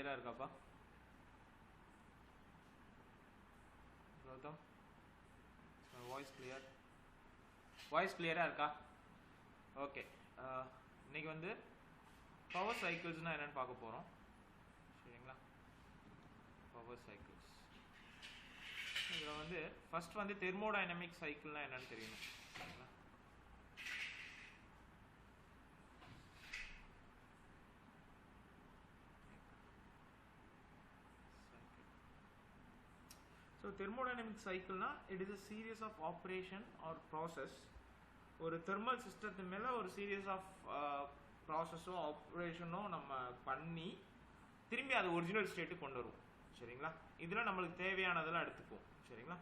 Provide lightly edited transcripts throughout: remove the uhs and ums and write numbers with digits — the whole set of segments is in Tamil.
clear-ஆ இருக்காப்பா? Gautam, voice clear? வாய்ஸ் clear-ஆ இருக்கா? ஓகே. இன்னைக்கு வந்து பவர் சைக்கிள்ஸ்னால் என்னென்னு பார்க்க போகிறோம். சரிங்களா? பவர் சைக்கிள்ஸ் இதில் வந்து ஃபர்ஸ்ட் வந்து தெர்மோடைனமிக் சைக்கிள்னால் என்னென்னு தெரியணும். சரிங்களா? ஸோ தெர்மோடைனமிக் சைக்கிள்னா it is a series of operation or process. ஒரு தெர்மல் சிஸ்டத்து மேலே ஒரு சீரியஸ் ஆஃப் ப்ராசஸோ ஆப்ரேஷனோ நம்ம பண்ணி திரும்பி அது ஒரிஜினல் ஸ்டேட்டுக்கு கொண்டு வருவோம். சரிங்களா? இதில் நம்மளுக்கு தேவையானதெல்லாம் எடுத்துக்குவோம். சரிங்களா?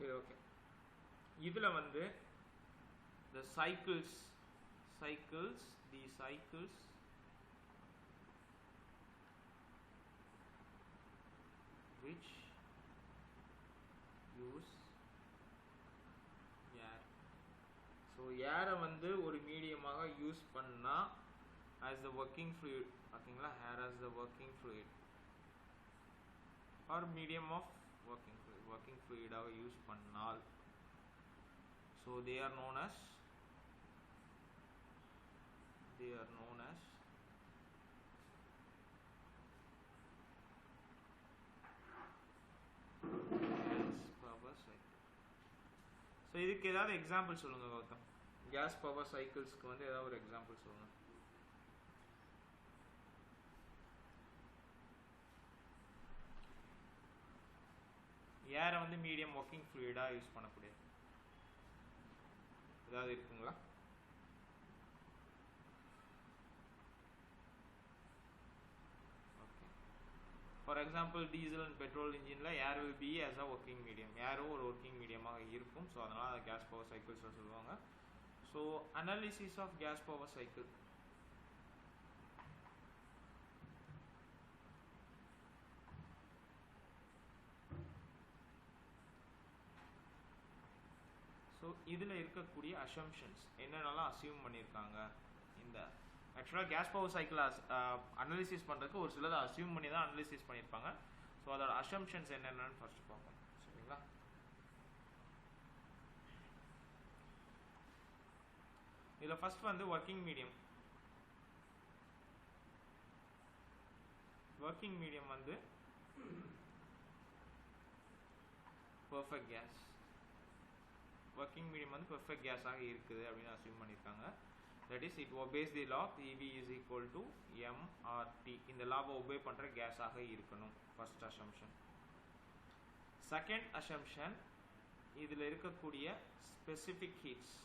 சரி, ஓகே. இதில் வந்து the cycles which use air. So ஏரை வந்து ஒரு மீடியமாக யூஸ் பண்ணால் as the working fluid, ஓகேங்களா? air as the working fluid or medium of working fluid ஆக யூஸ் பண்ணால், so they are known as gas power cycle. So இதுக்கு ஏதாவது எக்ஸாம்பிள் சொல்லுங்க கௌதம். கேஸ் பவர் சைக்கிள்ஸ்க்கு வந்து ஏதாவது ஒரு எக்ஸாம்பிள் சொல்லுங்க. ஏரை வந்து மீடியம் ஒர்க்கிங் ஃப்ளூயிடாக யூஸ் பண்ணக்கூடியது ஏதாவது இருக்குங்களா? Okay. For example diesel and petrol இன்ஜினில் air will be as a working medium. ஏரும் ஒரு ஒர்க்கிங் மீடியமாக இருக்கும். ஸோ அதனால் அதை கேஸ் பவர் சைக்கிள்ஸ் சொல்லுவாங்க. So analysis of gas power cycle. So இதில் இருக்கக்கூடிய அசம்ஷன்ஸ் என்னென்னலாம் அசியூம் பண்ணியிருக்காங்க. இந்த ஆக்சுவலாக கேஸ் பவர் சைக்கிள் அனாலிசிஸ் பண்ணுறதுக்கு ஒரு சிலதை அசியூம் பண்ணி தான் அனாலிசிஸ் பண்ணியிருப்பாங்க. ஸோ அதோட அசம்ஷன்ஸ் என்னென்னு ஃபர்ஸ்ட் பார்ப்போம். சரிங்களா? இதில் ஃபர்ஸ்ட் வந்து ஒர்க்கிங் மீடியம் வந்து பெர்ஃபெக்ட் கேஸ். ஒர்க்கிங் மீடியம் வந்து பெர்ஃபெக்ட் கேஸாக இருக்குது அப்படின்னு அசியூம் பண்ணியிருக்காங்க. That is it obeys the law EV is equal to mRT. இந்த லாவை ஒபே பண்ணுற கேஸாக இருக்கணும். First assumption. செகண்ட் அசம்ஷன், இதில் இருக்கக்கூடிய ஸ்பெசிஃபிக் ஹீட்ஸ்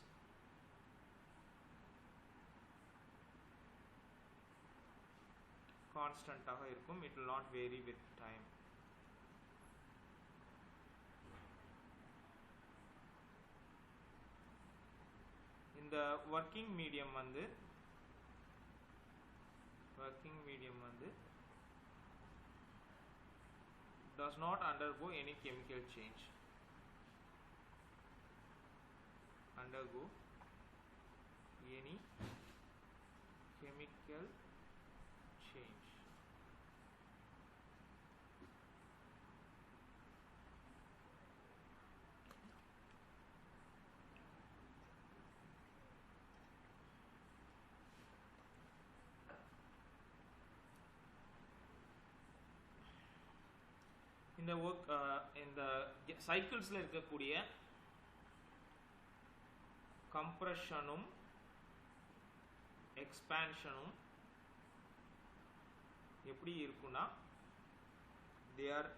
கான்ஸ்டன்டாக இருக்கும். It will not vary with time. இந்த ஒர்க்கிங் மீடியம் வந்து does not undergo any chemical change. இந்த ஒர்க் இந்த சைக்கிள்ஸில் இருக்கக்கூடிய கம்ப்ரெஷனும் எக்ஸ்பேன்ஷனும் எப்படி இருக்குன்னா they are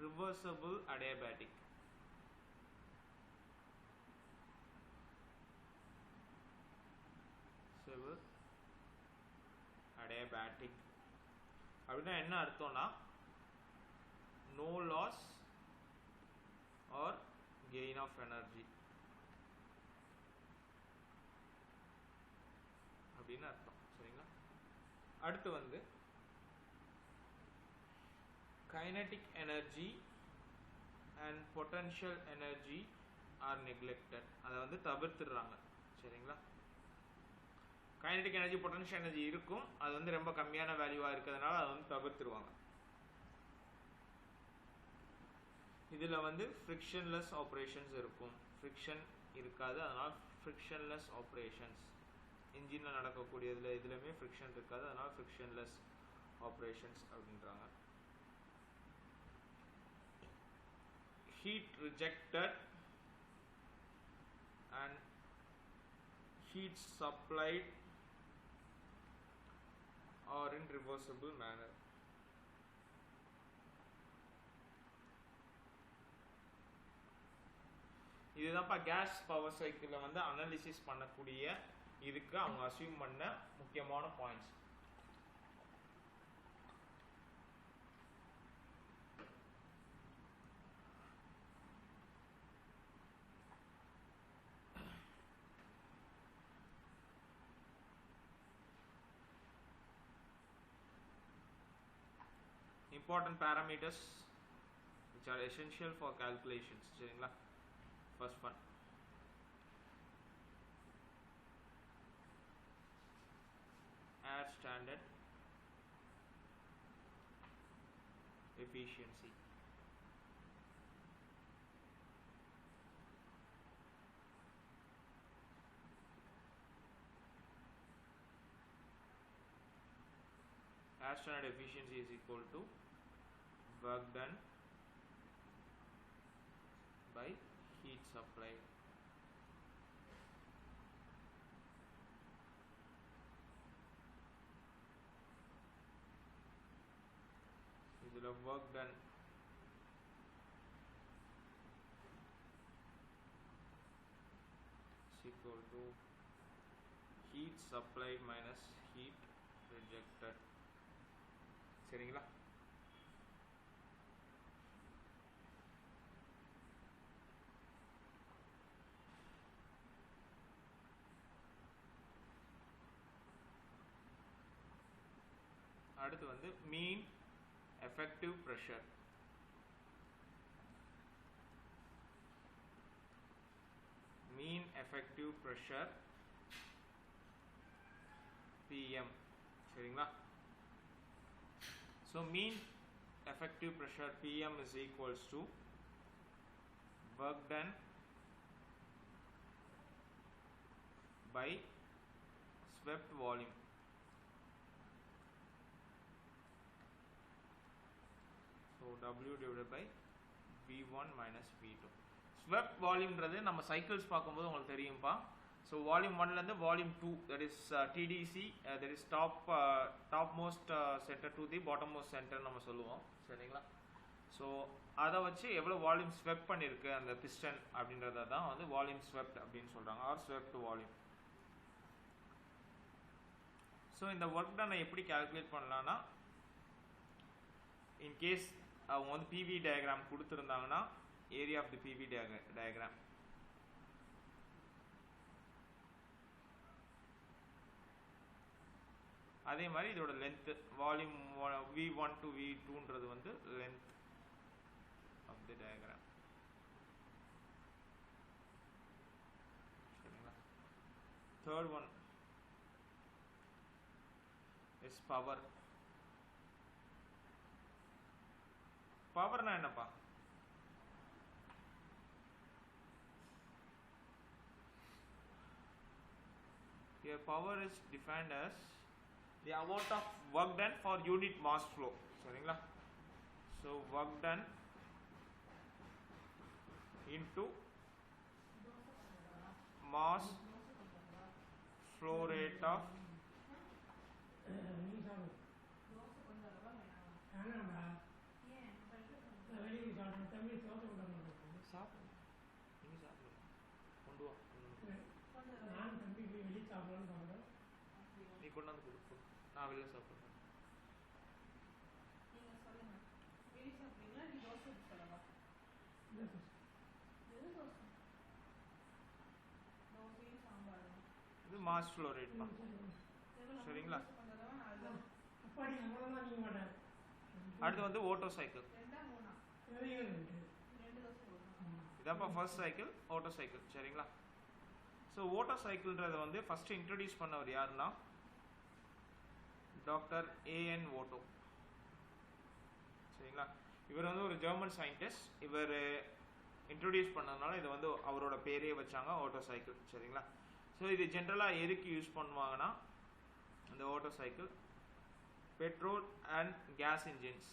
reversible adiabatic. Adiabatic அப்படின்னா என்ன அர்த்தம்னா no loss or gain of energy அப்படின்னு அர்த்தம். சரிங்களா? அடுத்து வந்து kinetic energy and potential energy are neglected. அதை வந்து தவிர்த்துடுறாங்க. சரிங்களா? kinetic energy potential energy இருக்கும், அது வந்து ரொம்ப கம்மியான வேல்யூவா இருக்கிறதுனால அதை வந்து தவிர்த்துருவாங்க. இதில் வந்து frictionless operations இருக்கும், friction இருக்காது, அதனால் frictionless operations. இன்ஜினில் நடக்கக்கூடியதில் இதுலையுமே friction இருக்காது, அதனால் frictionless operations அப்படின்றாங்க. Heat rejected and heat supplied or in reversible manner. இதுதான்ப்பா கேஸ் பவர் சைக்கிளில் வந்து அனாலிசிஸ் பண்ணக்கூடிய இதுக்கு அவங்க அசியூம் பண்ண முக்கியமான points. Important parameters which are essential for calculations. சரிங்களா? First one, air standard efficiency. Air standard efficiency is equal to work done by heat supplied. இதில் work done is equal to heat supplied minus heat rejected. சரிங்களா? அடுத்து வந்து மீன் effective pressure. mean effective pressure PM. சரிங்களா? So mean effective pressure PM is equals to work done by swept volume. So W divided by V1 minus V2. Swept volume ன்றது நம்ம சைக்கிள்ஸ் பார்க்கும்போது உங்களுக்கு தெரியும்பா. So volume 1 ல இருந்து volume 2, that is TDC, that is topmost center to the bottommost center நம்ம சொல்லுவோம். சரிங்களா? ஸோ அதை வச்சு எவ்வளோ வால்யூம் ஸ்வெப் பண்ணியிருக்கு அந்த பிஸ்டன் அப்படின்றத தான் வந்து வால்யூம் ஸ்வெப்ட் அப்படின்னு சொல்கிறாங்க, ஆர் ஸ்வெப்ட் வால்யூம். ஸோ இந்த ஒர்க் டனை எப்படி கால்குலேட் பண்ணலான்னா, இன்கேஸ் அவங்க வந்து பிவி டயக்ராம் கொடுத்துருந்தாங்கன்னா area of the PV diagram, அதே மாதிரி இதோட லென்த் வால்யூம் V1 to V2ன்றது வந்து லென்த் ஆஃப் தி டயக்ராம். சரிங்களா? Third one is power. பவர்னா என்னப்பா? Here power is defined as the amount of work done for unit mass flow. சரிங்களா? So work done into mass flow rate of நீ கொண்டாந்து கொடுப்போம், நான் வெளில சாப்பிடுறேன். இது மாஸ் ஃப்ளோ ரேட் தான், சரிங்களா? அடுத்து வந்து ஓட்டோ சைக்கிள். இதான்ப்பா ஃபர்ஸ்ட் சைக்கிள், ஓட்டோ சைக்கிள், சரிங்களா? ஸோ ஓட்டோ சைக்கிள்ன்றதை வந்து ஃபர்ஸ்ட் இன்ட்ரடியூஸ் பண்ணவர் யாருன்னா டாக்டர் ஏஎன் ஓட்டோ, சரிங்களா? இவர் வந்து ஒரு ஜெர்மன் சயின்டிஸ்ட். இவர் இன்ட்ரடியூஸ் பண்ணதுனால இதை வந்து அவரோட பேரே வச்சாங்க ஓட்டோ சைக்கிள், சரிங்களா? ஸோ இது ஜென்ரலாக எதுக்கு யூஸ் பண்ணுவாங்கன்னா இந்த auto cycle petrol and gas engines,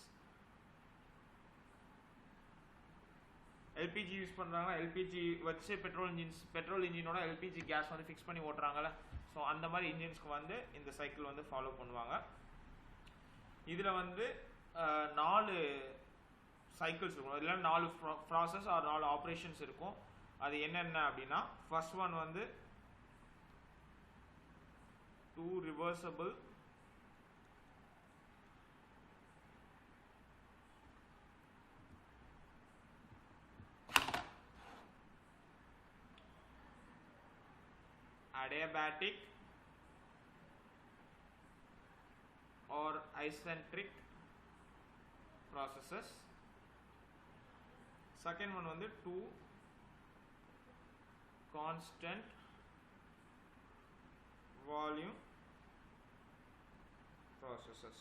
LPG use பண்ணுறாங்கன்னா எல்பிஜி வச்சு பெட்ரோல் இன்ஜினோட எல்பிஜி கேஸ் வந்து ஃபிக்ஸ் பண்ணி ஓட்டுறாங்கல்ல, ஸோ அந்த மாதிரி இன்ஜின்ஸ்க்கு வந்து இந்த சைக்கிள் வந்து ஃபாலோ பண்ணுவாங்க. இதில் வந்து 4 சைக்கிள்ஸ் இருக்கும், இல்லை 4 ப்ராசஸ் ஆர் 4 ஆப்ரேஷன்ஸ் இருக்கும். அது என்னென்ன அப்படின்னா ஃபர்ஸ்ட் ஒன் வந்து 2 reversible adiabatic or icentric processes. Second one வந்து 2 constant volume processes.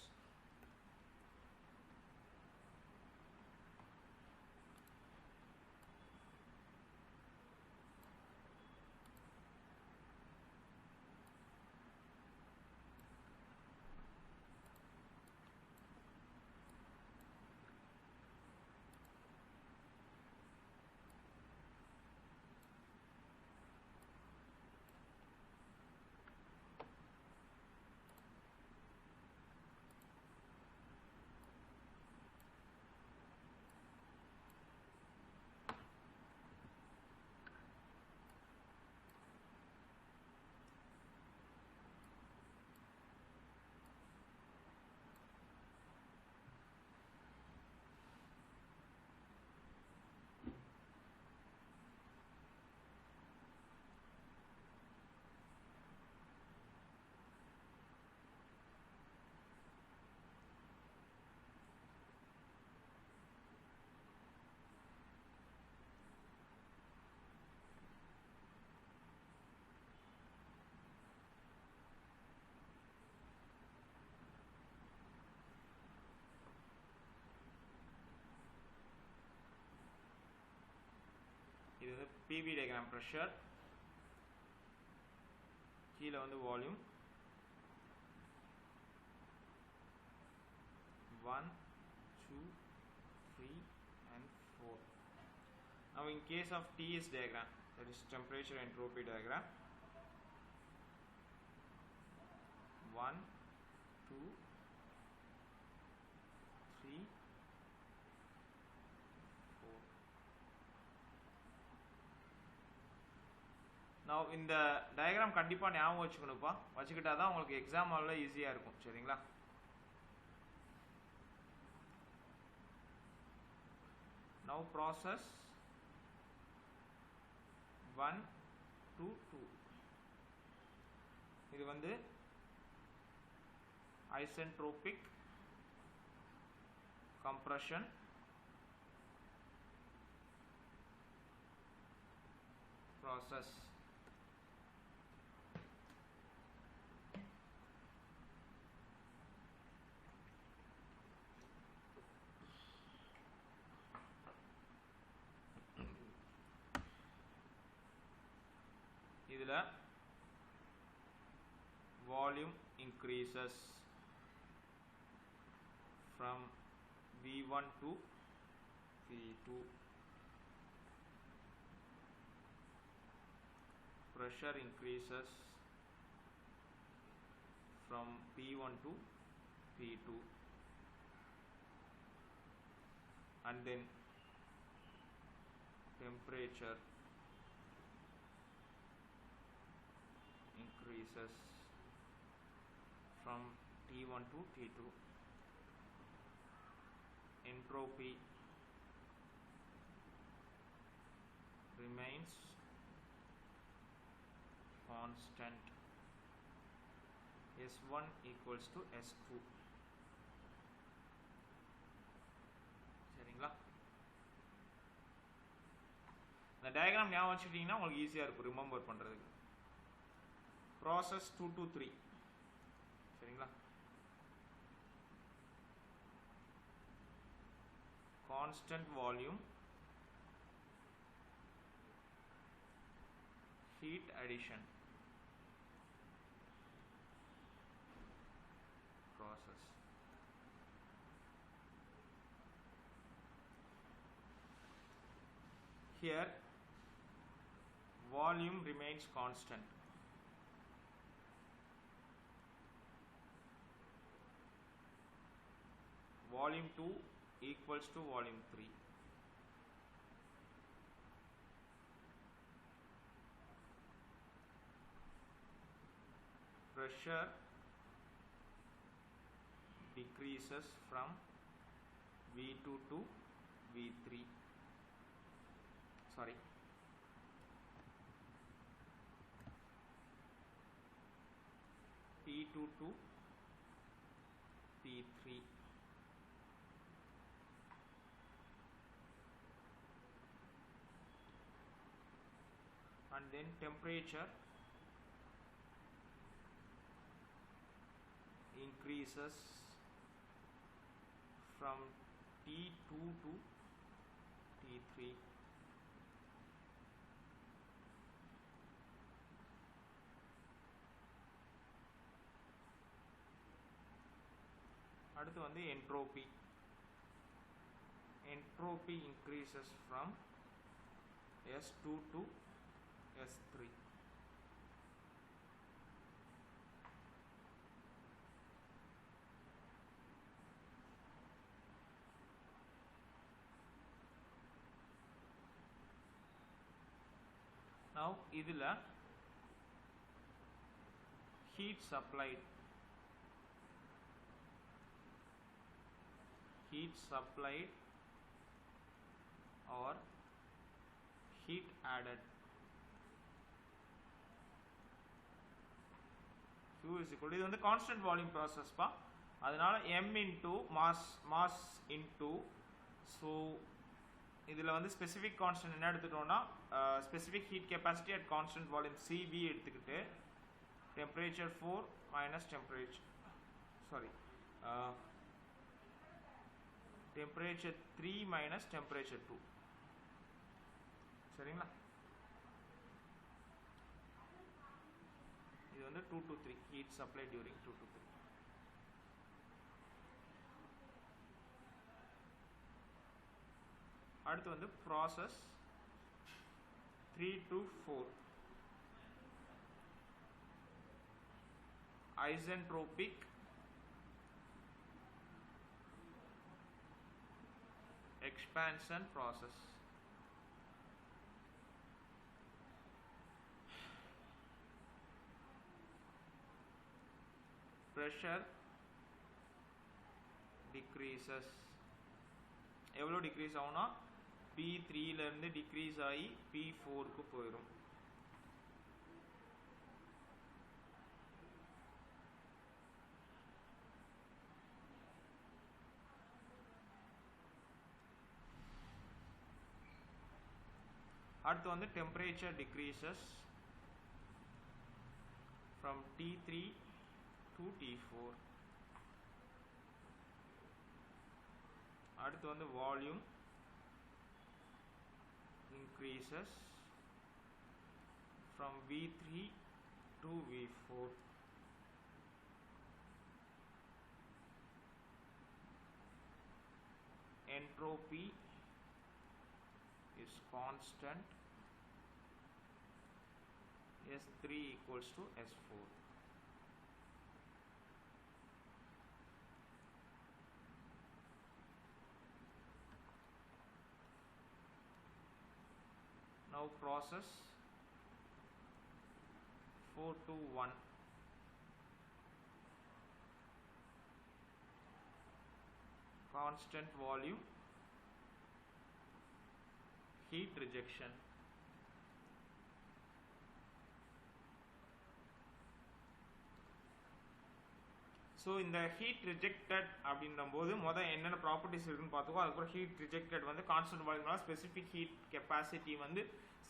இது வந்து PV diagram pressure, கீழே வந்து volume 1, 2, 3 and 4. Now in case of TS diagram, that is temperature entropy diagram, 1, 2, 3, 4. Now இந்த டயக்ராம் கண்டிப்பா ஞாபகம் வச்சுக்கணும்ப்பா, வச்சுக்கிட்டா தான் உங்களுக்கு எக்ஸாம் ஹால்ல ஈஸியா இருக்கும், சரிங்களா? Now process 1 to 2, இது வந்து isentropic compression process. இதுல volume increases from V1 to V2. pressure increases from P1 to P2, and then temperature increases from T1 to T2. Entropy remains constant. S1 equals to S2. சரிங்களா? இந்த டயக்ராம் ஞாபகம் வச்சுக்கிட்டீங்கன்னா உங்களுக்கு ஈஸியாக இருக்கும் ரிமெம்பர் பண்ணுறதுக்கு. Process 2 to 3. சரிங்களா? Constant volume, heat addition process. Here volume remains constant. Volume 2 equals to volume 3. Pressure decreases from V2 to V3. Sorry. P2 to P3. And then temperature increases from T2 to T3. அடுத்து வந்து entropy. Entropy increases from S2 to S3. Now இதுல heat supplied or heat added. Q is equal to, இது வந்து constant volume process பா, அதனால m into mass into, so இதில் வந்து specific constant என்ன எடுத்துட்டோம்னா specific heat capacity at constant volume CV எடுத்துக்கிட்டு temperature 4 minus temperature temperature 3 minus temperature 2. சரிங்களா? இது வந்து 2 to 3 heat supply during 2 to 3. அடுத்து வந்து process 3 to 4. Isentropic expansion process. Pressure decreases. எவ்வளோ டிக்ரீஸ் ஆகும்னா P3லேருந்து டிக்ரீஸ் ஆகி P4க்கு போயிடும். அடுத்து வந்து temperature decreases from T3 to T4. அடுத்து வந்து volume increases from V3 to V4. Entropy is constant S3 equals to S4. Now process 4 to 1. Constant volume, heat rejection. So in the heat rejected அப்படின்னும்போது முதல் என்னென்ன ப்ராப்பர்ட்டிஸ் இருக்குன்னு பார்த்துக்கோ. அதுக்கப்புறம் ஹீட் ரிஜெக்டட் வந்து கான்ஸ்டன்ட் வால்யூம்னால ஸ்பெசிஃபிக் ஹீட் கெப்பாசிட்டி வந்து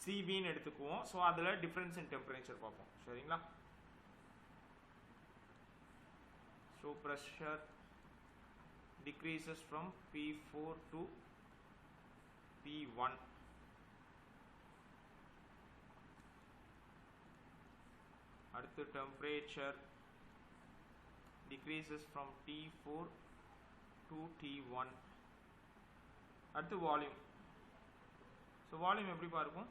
சிபின்னு எடுத்துக்குவோம். ஸோ அதில் டிஃப்ரென்ஸ் இன் டெம்பரேச்சர் பார்ப்போம். சரிங்களா? So pressure decreases from P4 to P1. அடுத்து temperature decreases from T4 to T1. அடுத்து volume. So volume எப்படி பார்க்கும்?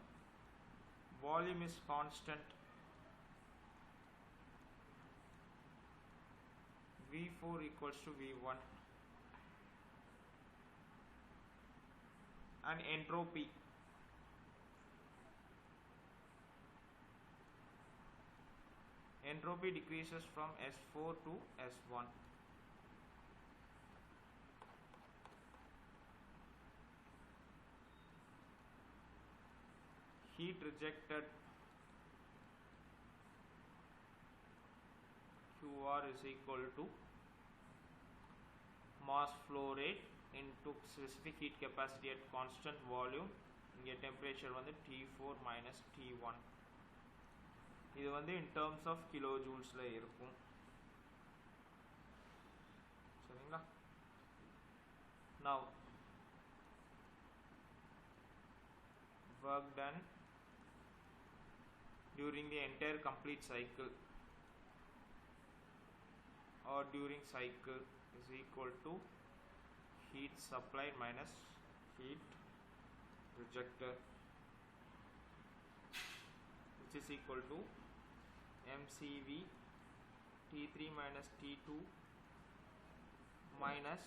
Volume is constant. V4 equals to V1. And entropy. Entropy decreases from S4 to S1. Heat rejected QR is equal to mass flow rate into specific heat capacity at constant volume. இங்கே temperature வந்து T4 minus T1. இது வந்து in terms of kilojoules ல இருக்கும். சரிங்களா? Now work done during the entire complete cycle or during cycle is equal to heat supplied minus heat rejected, which is equal to MCV T3 minus T2 minus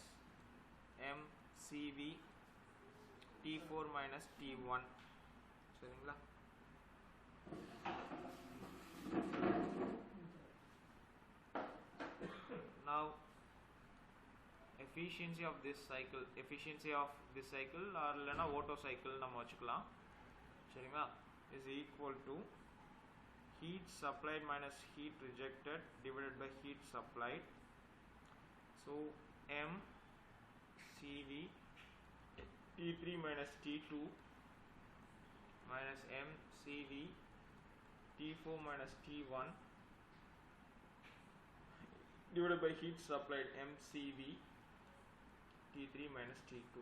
MCV T4 minus T1. சரிங்களா? Now efficiency of this cycle or இல்லனா Otto cycle நம்ம வச்சுக்கலாம். சரிங்களா? is equal to heat supplied minus heat rejected divided by heat supplied. So MCV T3 minus T2 minus MCV T4 minus T1 divided by heat supplied MCV T3 minus T2.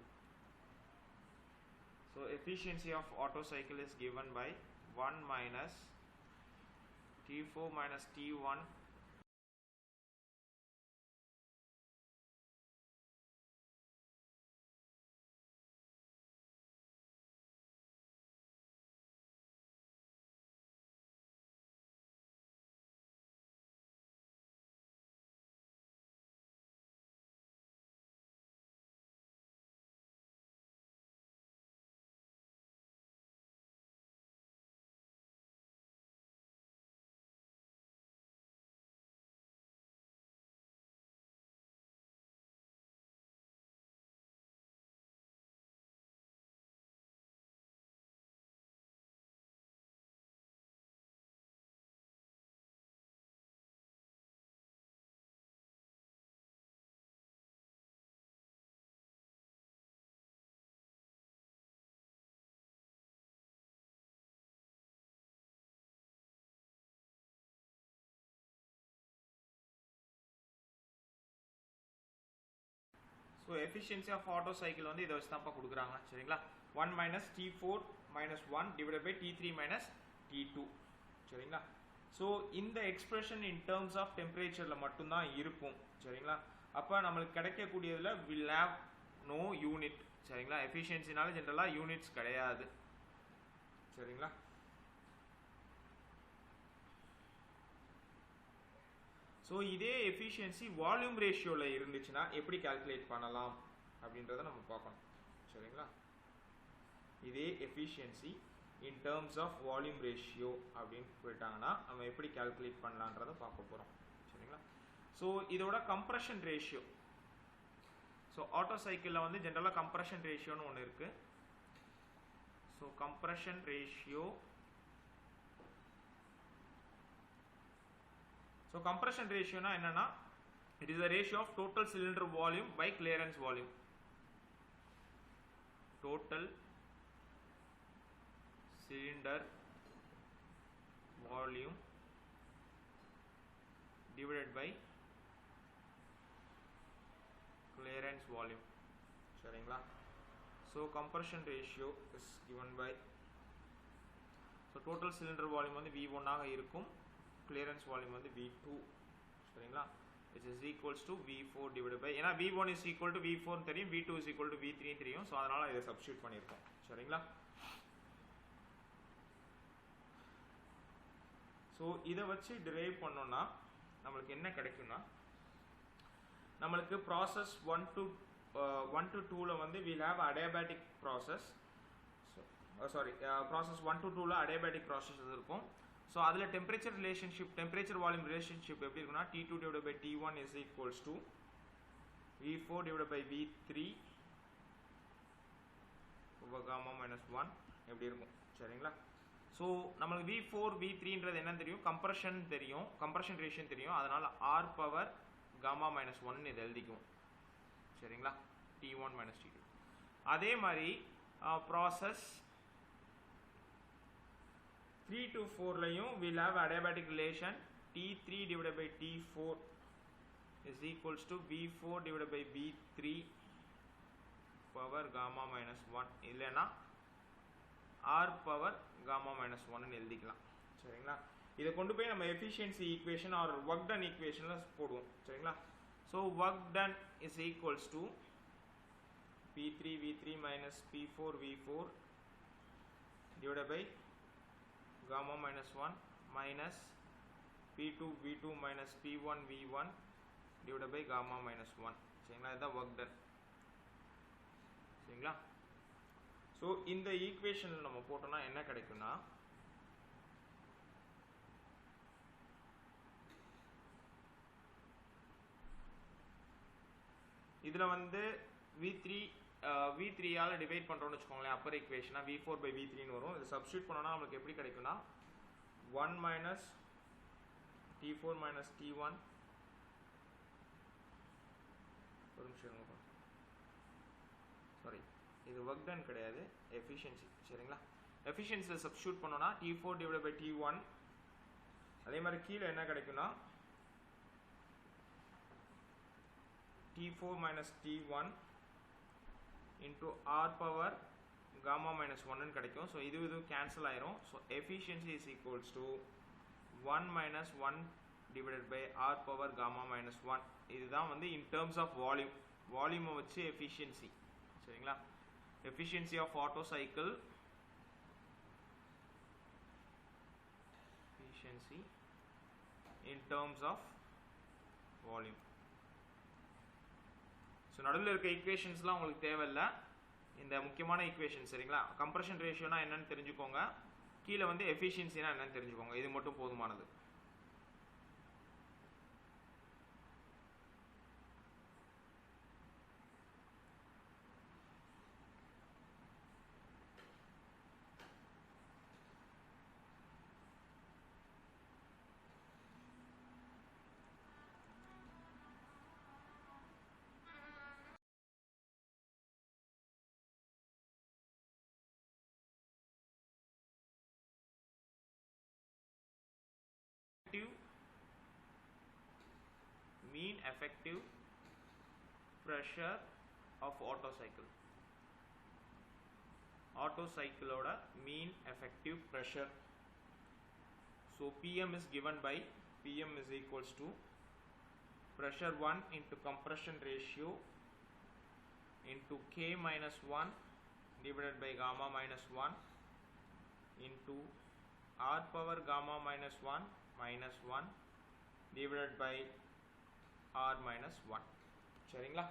So efficiency of Otto cycle is given by 1 minus T4 minus T1 So efficiency of Otto cycle வந்து இதை வச்சு தான்ப்பா கொடுக்குறாங்க. சரிங்களா? 1 minus T4 minus 1 divided by T3 minus T2. சரிங்களா? ஸோ இந்த எக்ஸ்பிரஷன் இன் டேர்ம்ஸ் ஆஃப் டெம்பரேச்சரில் மட்டும்தான் இருக்கும். சரிங்களா? அப்போ நம்மளுக்கு கிடைக்கக்கூடியதில் வில் ஹேவ் நோ யூனிட். சரிங்களா? எஃபிஷியன்சினால ஜென்ரலாக யூனிட்ஸ் கிடையாது. சரிங்களா? ஸோ இதே எஃபிஷியன்சி வால்யூம் ரேஷியோவில் இருந்துச்சுன்னா எப்படி கால்குலேட் பண்ணலாம் அப்படின்றத நம்ம பார்க்கணும். சரிங்களா? இதே efficiency in terms of volume ratio அப்படின்னு போயிட்டாங்கன்னா நம்ம எப்படி கால்குலேட் பண்ணலான்றதை பார்க்க போகிறோம். சரிங்களா? ஸோ இதோட கம்ப்ரஷன் ரேஷியோ, ஸோ ஆட்டோ சைக்கிளில் வந்து ஜென்ரலாக கம்ப்ரஷன் ரேஷியோன்னு ஒன்று இருக்குது. So compression ratio, so compression ரேஷியோனா என்னன்னா, it is the ratio of total cylinder volume by clearance volume. Total cylinder volume divided by clearance volume. சரிங்களா? so compression ratio is given by, so total cylinder volume வந்து V1 ஆக இருக்கும், clearance volume வந்து V2. சரிங்களா? which is equals to V4 divided by, ஏன்னா V1 is equal to V4 தெரியும், V2 is equal to V3 தெரியும். so அதனால இதை சப்ஸ்டிட்யூட் பண்ணியிருக்கோம். சரிங்களா? ஸோ இதை வச்சு டிரைவ் பண்ணோம்னா நம்மளுக்கு என்ன கிடைக்கும்னா, நம்மளுக்கு ப்ராசஸ் 1 to 2ல வந்து we'll have adiabatic process. Process 1 to 2ல adiabatic process இருக்கும். ஸோ அதில் temperature relationship, temperature volume relationship எப்படி இருக்குன்னா, T2 divided by T1 is equals to V4 divided by V3 gamma minus 1 எப்படி இருக்கும். சரிங்களா? ஸோ நம்மளுக்கு V4 V3ன்றது என்ன தெரியும், கம்ப்ரஷன் தெரியும், கம்ப்ரஷன் ரேஷியோ தெரியும். அதனால் R பவர் காமா மைனஸ் 1 இது எழுதிக்கும். சரிங்களா? T1 minus T2. அதே மாதிரி process 3 to 4லையும் we'll have adiabatic relation, T3 divided by T4 is equals to V4 divided by V3 power gamma minus 1 இல்லைன்னா R பவர் காமா மைனஸ் 1 எழுதிக்கலாம். சரிங்களா? இதை கொண்டு போய் நம்ம efficiency equation or work done ஈக்குவேஷனில் போடுவோம். சரிங்களா? So work done is equals to P3 V3 minus P4 V4 divided by gamma minus 1 minus P2 V2 minus P1 V1 divided by gamma minus 1. சரிங்களா? இதுதான் ஒர்க் டன். சரிங்களா? ஸோ இந்த ஈக்குவேஷனில் நம்ம போட்டோம்னா என்ன கிடைக்கும்னா, இதில் வந்து V3ஆல் டிவைட் பண்ணுறோம்னு வச்சுக்கோங்களேன், அப்பர் ஈக்குவேஷனாக V4 by V3ன்னு வரும். இதை சப்ஸ்டியூட் பண்ணோன்னா நம்மளுக்கு எப்படி கிடைக்கும்னா 1 மைனஸ் T4 மைனஸ் T1, ஒரு நிமிஷம் சாரி, இது ஒர்க் டன் கிடையாது, எஃபிஷியன்சி. சரிங்களா? எஃபிஷியன்சியில் சப்ஸ்டியூட் பண்ணோன்னா T4 டிவைட் பை T1. அதே மாதிரி கீழே என்ன கிடைக்கும்னா T4 minus T1 into R power gamma minus 1 கிடைக்கும். ஸோ இது கேன்சல் ஆயிரும். So efficiency is equals to 1 minus 1 divided by R power gamma minus 1. இதுதான் வந்து இன் டேர்ம்ஸ் ஆஃப் வால்யூம், வால்யூமை வச்சு எஃபிஷியன்சி. சரிங்களா? efficiency of Otto cycle, efficiency in terms of volume. So நடுவில் இருக்க ஈக்குவேஷன்ஸ்லாம் உங்களுக்கு தேவையில்லை, இந்த முக்கியமான ஈக்குவேஷன். சரிங்களா? கம்ப்ரஷன் ரேஷியோனா என்னன்னு தெரிஞ்சுக்கோங்க, கீழே வந்து எஃபிஷியன்சினா என்னன்னு தெரிஞ்சுக்கோங்க. இது மட்டும் போதுமானது. mean effective pressure of Otto cycle. Otto cycle oda mean effective pressure. So PM is given by, PM is equals to pressure 1 into compression ratio into K minus 1 divided by gamma minus 1 into R power gamma minus 1 minus 1 divided by r minus 1. சரிங்களா?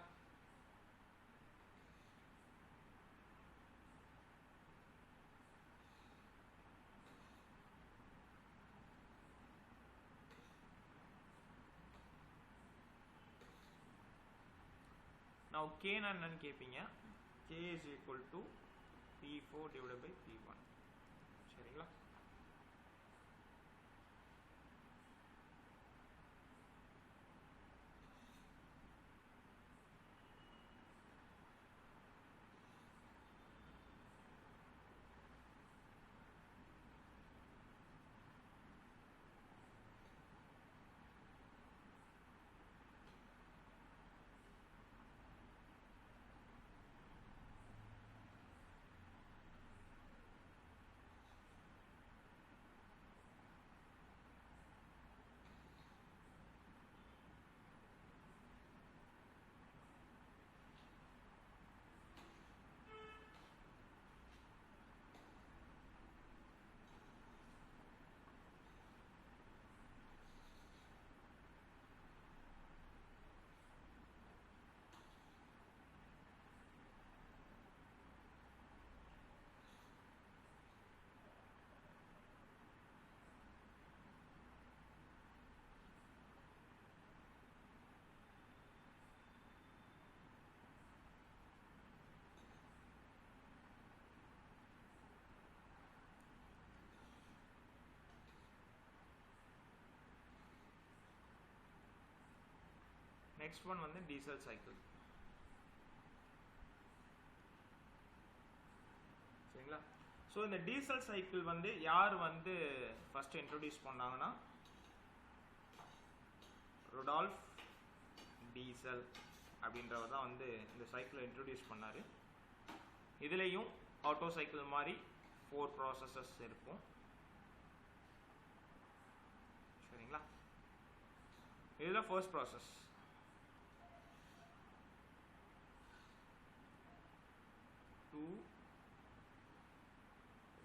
Now k என்னன்னு கேப்பீங்க. K is equal to P4 divided by P1. சரிங்களா? Next one வந்து diesel cycle. சரிங்களா? ஸோ இந்த டீசல் சைக்கிள் வந்து யார் வந்து ஃபர்ஸ்ட் இன்ட்ரோடியூஸ் பண்ணாங்கன்னா ருடால்ஃப் டீசல் அப்படின்றவர் தான் வந்து இந்த சைக்கிளை இன்ட்ரோடியூஸ் பண்ணார். இதுலேயும் ஆட்டோ சைக்கிள் மாதிரி 4 ப்ராசஸஸ் இருக்கும். சரிங்களா? இதில் first process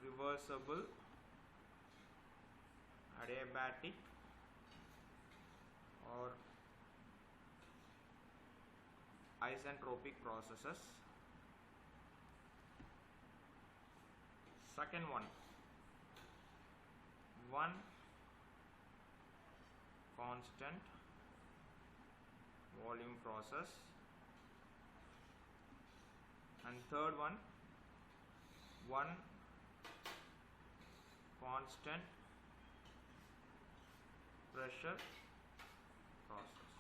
reversible adiabatic or isentropic processes. Second one constant volume process, and third one constant pressure process.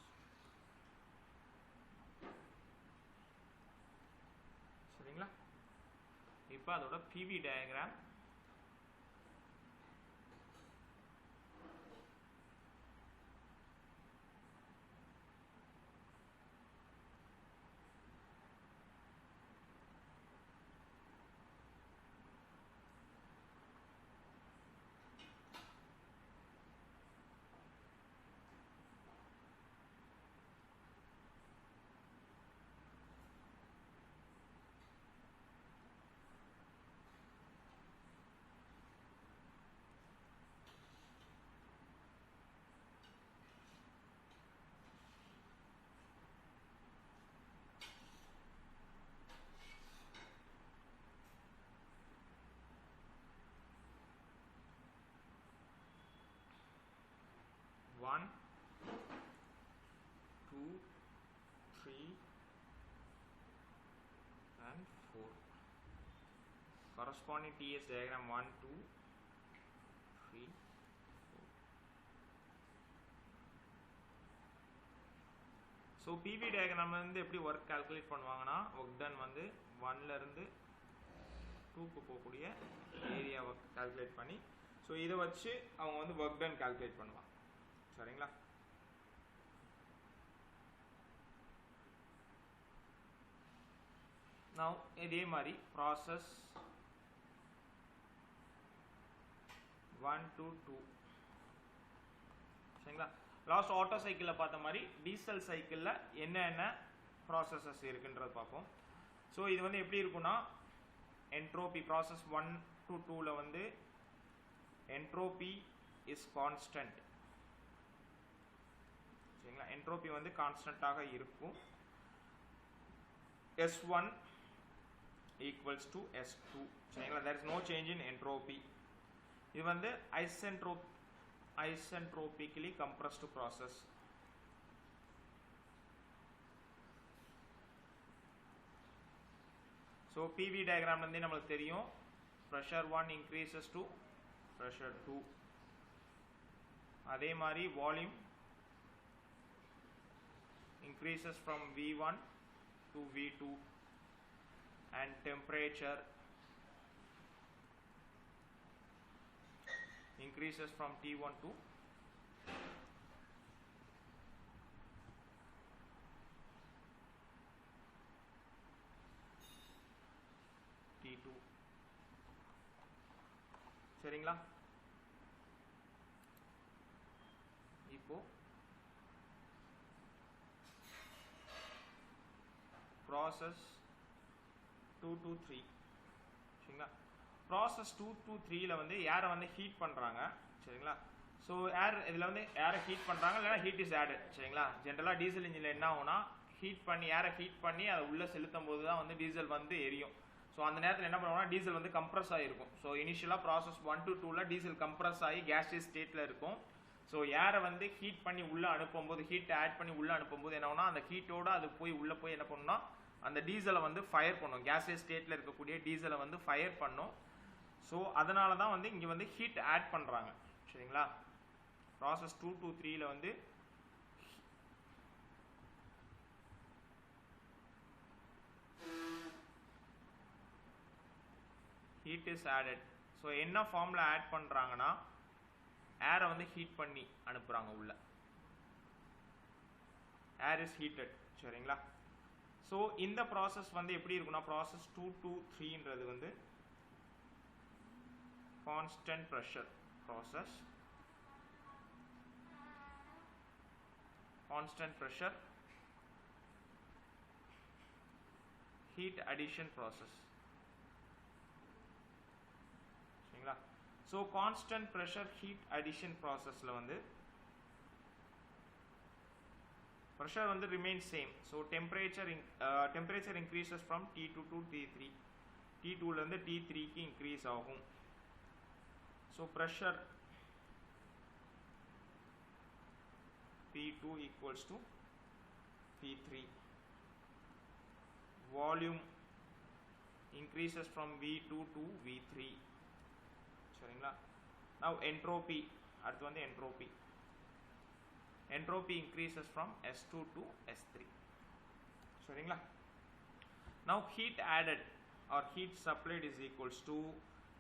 சரிங்களா? இப்போ அதோட PV diagram one, two, three, and 4. Corresponding TS diagram 1, 2, 3, 4. So PV diagram வந்து எப்படி ஒர்க் கால்குலேட் பண்ணுவாங்கன்னா ஒர்க் டன் வந்து 1ல இருந்து 2க்கு போகக்கூடிய ஏரியாவை கால்குலேட் பண்ணி ஸோ இதை வச்சு அவங்க வந்து ஒர்க் டன் கால்குலேட் பண்ணுவாங்க. சரிங்களா? now இதே மாதிரி ப்ராசஸ் 1 to 2. சரிங்களா? லாஸ்ட் ஆட்டோ சைக்கிளில் பார்த்த மாதிரி டீசல் சைக்கிளில் என்னென்ன ப்ராசஸஸ் இருக்குன்றது பார்ப்போம். ஸோ இது வந்து எப்படி இருக்குன்னா என்ட்ரோபி ப்ராசஸ் 1 to 2ல வந்து என்ட்ரோபி இஸ் கான்ஸ்டன்ட். சரிங்களா. என்ட்ரோபி வந்து கான்ஸ்டன்ட்டாக இருக்கும். S1 equals to S2 சரிங்களா. there is no change in entropy. இது வந்து isentropically compressed process. so PV diagram வந்து நமக்கு தெரியும். pressure 1 increases to pressure 2. அதே மாதிரி volume increases from V1 to V2 and temperature increases from T1 to T2 சரிங்களா. இப்போ process 2 to 3 சரிங்களா. process 2 to 3 ல வந்து ஏரை வந்து ஹீட் பண்றாங்க சரிங்களா. ஸோ இதில் வந்து ஏரை ஹீட் பண்ணுறாங்க, இல்லைனா ஹீட் இஸ் ஆடட் சரிங்களா. ஜென்ரலாக டீசல் இன்ஜினில் என்ன ஆகும்னா ஏரை ஹீட் பண்ணி அதை உள்ளே செலுத்தும் போது தான் வந்து டீசல் வந்து எரியும். ஸோ அந்த நேரத்தில் என்ன பண்ணுவாங்கன்னா டீசல் வந்து கம்ப்ரஸ் ஆகிருக்கும். ஸோ இனிஷியலாக ப்ராசஸ் 1 to 2ல டீசல் கம்ப்ரஸ் ஆகி கேஷியஸ் ஸ்டேட்டில் இருக்கும். ஸோ ஏரை வந்து ஹீட் பண்ணி உள்ளே அனுப்பும்போது, ஹீட் ஆட் பண்ணி உள்ளே அனுப்பும்போது என்ன ஆகும்னா அந்த ஹீட்டோடு அது போய் உள்ளே போய் என்ன பண்ணுன்னா அந்த டீசலை வந்து ஃபயர் பண்ணும். கேஷியஸ் ஸ்டேட்டில் இருக்கக்கூடிய டீசலை வந்து ஃபயர் பண்ணும். ஸோ அதனால தான் வந்து இங்கே வந்து ஹீட் ஆட் பண்ணுறாங்க சரிங்களா. ப்ராசஸ் 2 to 3ல வந்து ஹீட் இஸ் ஆடட். ஸோ என்ன ஃபார்மில் ஆட் பண்ணுறாங்கன்னா ஏரை வந்து ஹீட் பண்ணி அனுப்புகிறாங்க உள்ள. ஏர் இஸ் ஹீட்டட் சரிங்களா. ஸோ இந்த ப்ராசஸ் வந்து எப்படி இருக்குன்னா ப்ராசஸ் 2 to 3ன்றது வந்து constant pressure process, constant pressure heat addition process சரிங்களா. So constant pressure heat addition processல வந்து pressure வந்து remains same. So temperature increases from T2 to T3. T2ல இருந்து T3க்கு increase ஆகும். So pressure P2 equals to P3. Volume increases from V2 to V3 சரிங்களா. Now entropy, அடுத்து வந்து entropy increases from S2 to S3 சரிங்களா. Now heat added or heat supplied is equals to,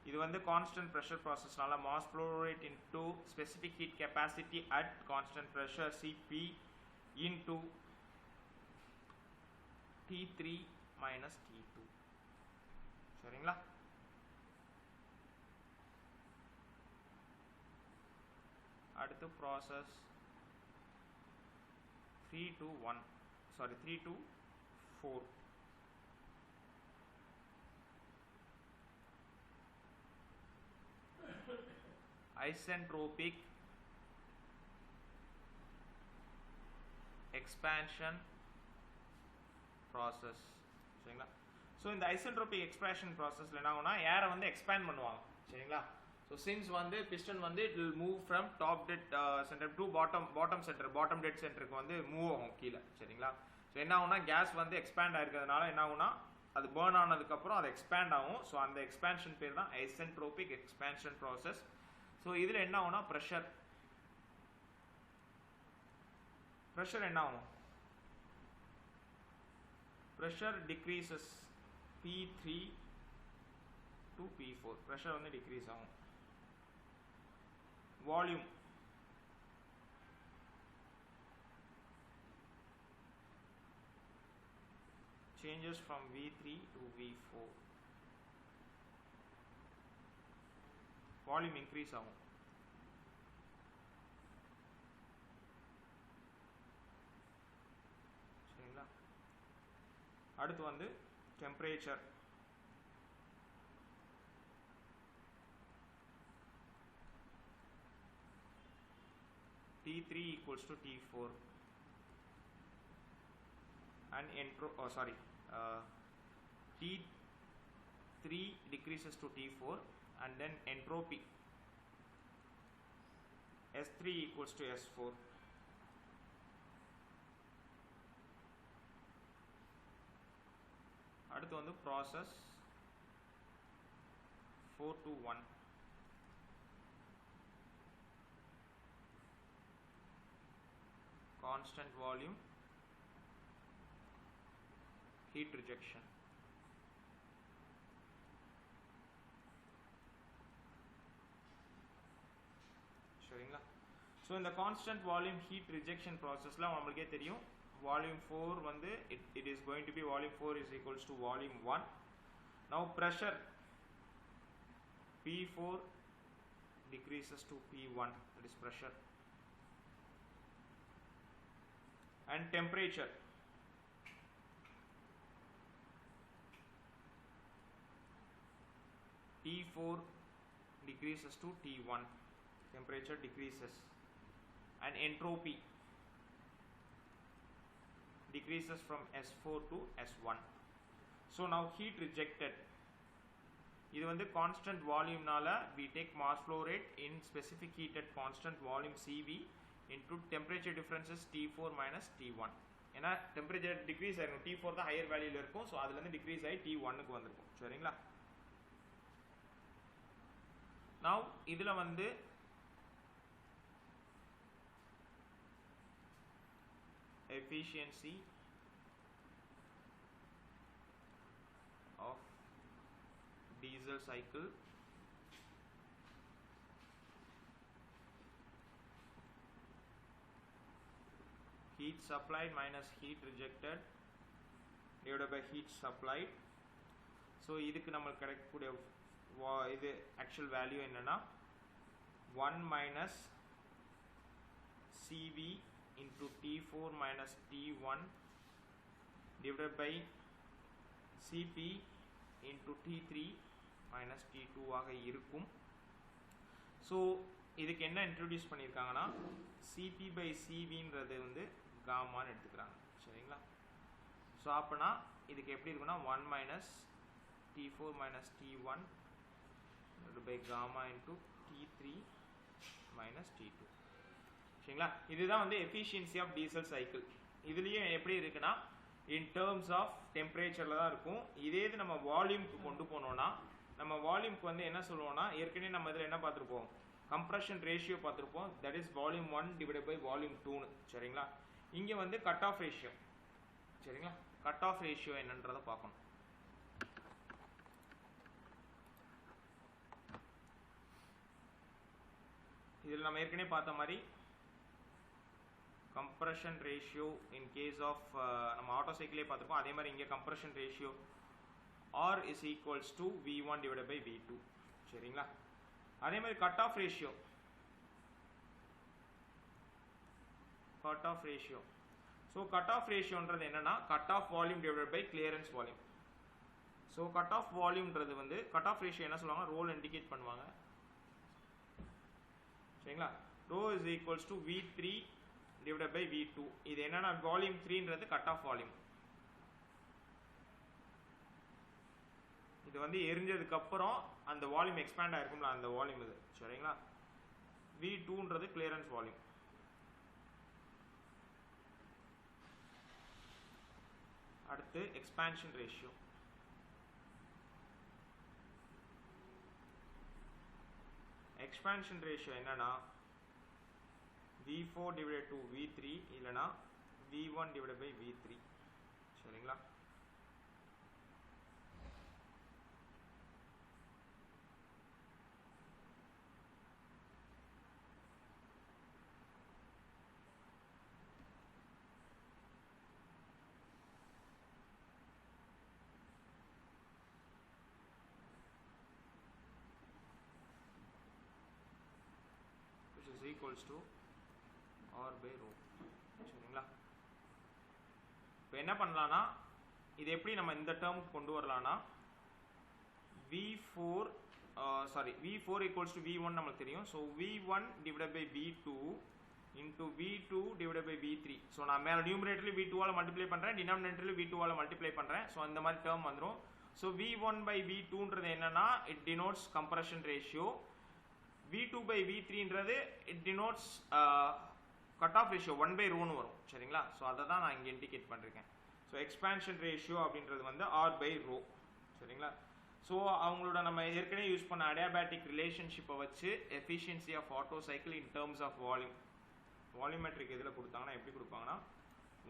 இது வந்து constant pressure processனால mass flow rate into specific heat capacity at constant pressure Cp into T3 minus T2 சரிங்களா. அடுத்து process 3 to 4 isentropic expansion process சரிங்களா. ஸோ இந்த ஐசென்ட்ரோபிக் எக்ஸ்பான்ஷன் ப்ராசஸில் என்ன ஆகும்னா ஏரை வந்து எக்ஸ்பேண்ட் பண்ணுவாங்க சரிங்களா. ஸோ சின்ஸ் வந்து பிஸ்டன் வந்து it will move from top dead centre to bottom dead சென்டருக்கு வந்து மூவ் ஆகும் கீழே சரிங்களா. ஸோ என்ன ஆகும்னா கேஸ் வந்து எக்ஸ்பேண்ட் ஆகிருக்கிறதுனால என்ன ஆகும்னா அது பேர்ன் ஆனதுக்கப்புறம் அது எக்ஸ்பேண்ட் ஆகும். ஸோ அந்த எக்ஸ்பேன்ஷன் பேர் தான் ஐசென்ட்ரோபிக் எக்ஸ்பான்ஷன் ப்ராசஸ். ஸோ இதில் என்ன ஆகும்னா ப்ரெஷர் என்ன ஆகும், pressure decreases P3 to P4, pressure வந்து டிக்ரீஸ் ஆகும். Volume changes from V3 to V4, volume increase ஆகும். சரிங்களா. அடுத்து வந்து temperature T3 equals to T4, and T3 decreases to T4, and then entropy S3 equals to S4. அடுத்து வந்து process 4 to 1. Constant volume, heat rejection. சரிங்களா? ஸோ இந்த கான்ஸ்டன்ட் வால்யூம் ஹீட் ரிஜெக்ஷன் ப்ராசஸ்லாம் நம்மளுக்கே தெரியும். வால்யூம் 4 வந்து it is going to be volume 4 is equals to volume 1. Now pressure P4 decreases to P1, that is pressure, and temperature T4 decreases to T1, temperature decreases, and entropy decreases from S4 to S1. So now heat rejected, இது வந்து constant volume நால we take mass flow rate in specific heat at constant volume CV into temperature differences T4 minus T1. ஏன்னா temperature decrease ஆகும், T4 தான் higher value ல இருக்கும், so அதுல இருந்து decrease ஆகி T1 க்கு வந்திருக்கும். சரிங்களா? now இதுல வந்து efficiency of diesel cycle heat supplied minus heat rejected divided by heat supplied. so இதுக்கு நமக்கு கிடைக்கக்கூடிய இது actual value என்னன்னா 1 minus CV into T4 minus T1 divided by Cp into T3 minus T2 ஆக இருக்கும். ஸோ இதுக்கு என்ன இன்ட்ரடியூஸ் பண்ணியிருக்காங்கன்னா Cp by Cvன்றது வந்து காமான்னு எடுத்துக்கிறாங்க. சரிங்களா? ஸோ அப்போனா இதுக்கு எப்படி இருக்குன்னா 1 minus T4 minus T1 divided by gamma into T3 minus T2. சரிங்களா? இதுதான் வந்து efficiency of diesel cycle. இதுலயே எப்படி இருக்குன்னா in terms of temperature தான் இருக்கும். இதே இது நம்ம வால்யூம்க்கு கொண்டு போனோம்னா நம்ம வால்யூம்க்கு வந்து என்ன சொல்லுவோம்னா ஏற்கனவே நம்ம இதில் என்ன பார்த்துருப்போம், கம்ப்ரஷன் ரேஷியோ பார்த்துருப்போம், that is volume 1 divided by volume 2. சரிங்களா? இங்கே வந்து கட் ஆஃப் ரேஷியோ. சரிங்களா? கட் ஆஃப் ரேஷியோ என்னன்றதை பார்க்கணும். இதில் நம்ம ஏற்கனவே பார்த்த மாதிரி compression ratio in case of நம்ம ஆட்டோ சைக்கிளே பார்த்துருக்கோம், அதே மாதிரி இங்கே compression ratio R is equals to V1 divided by V2. சரிங்களா? அதே மாதிரி cut off ratio so cut off ratioன்றது என்னன்னா cut off volume divided by clearance volume. so cut off volumeன்றது வந்து cut off ratio என்ன சொல்லுவாங்க, ரோல் இண்டிகேட் பண்ணுவாங்க. சரிங்களா? rho is equals to V3 divided by V2. இது என்னன்னா வால்யூம் 3ன்றது கட் ஆஃப் வால்யூம். இது வந்து எரிஞ்சதுக்கு அப்புறம் அந்த வால்யூம் எக்ஸ்பேண்ட் ஆயிருக்கும்ல அந்த வால்யூம் இது. சரிங்களா? V2ன்றது கிளியரன்ஸ் வால்யூம். அடுத்து எக்ஸ்பான்ஷன் ரேஷியோ. எக்ஸ்பான்ஷன் ரேஷியோ என்னன்னா V4 divided to V3 இல்லனா V1 divided by V3. சரிங்களா? which is equals to R by rho. சரிங்களா? இப்போ என்ன பண்ணலாம்னா இது எப்படி நம்ம இந்த டேர்முக்கு கொண்டு வரலாம்னா V4 equals to V1 நமக்கு தெரியும். So V1 divided by V2 into V2 divided by V3. So நான் மேல நியூமரேட்டர்ல V2 ஆல மல்டிப்ளை பண்றேன், டினாமினேட்டர்ல V2 ஆல மல்டிப்ளை பண்றேன். So இந்த மாதிரி டேர்ம் வந்துரும். So V1 by V2ன்றது என்னன்னா it denotes compression ratio. V2 by V3ன்றது it denotes cut off ratio 1 by rho னு வரும். சரிங்களா? So அத தான் நான் இங்க இன்டிகேட் பண்றேன். So expansion ratio அப்படின்றது வந்து R by rho. சரிங்களா? So அவங்களோட நம்ம ஏற்கனவே யூஸ் பண்ண adiabatic relationship வச்சு efficiency of Otto cycle in terms of volume. Volumetric எதுல கொடுத்தாங்கன்னா எப்படி கொடுப்பாங்கன்னா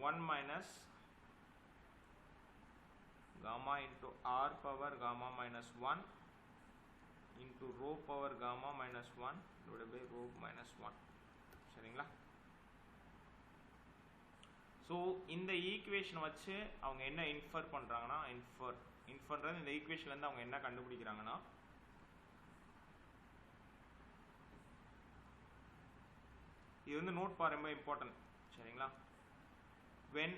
1 minus gamma into R power gamma minus 1 into rho power gamma minus 1 divided by rho minus 1. சரிங்களா? ஸோ இந்த ஈக்குவேஷன் வச்சு அவங்க என்ன இன்ஃபர் பண்ணுறாங்கன்னா இன்ஃபர்ன்றது இந்த ஈக்குவேஷன்லேருந்து அவங்க என்ன கண்டுபிடிக்கிறாங்கன்னா இது வந்து நோட் பார் ரொம்ப இம்பார்ட்டன்ட். சரிங்களா? when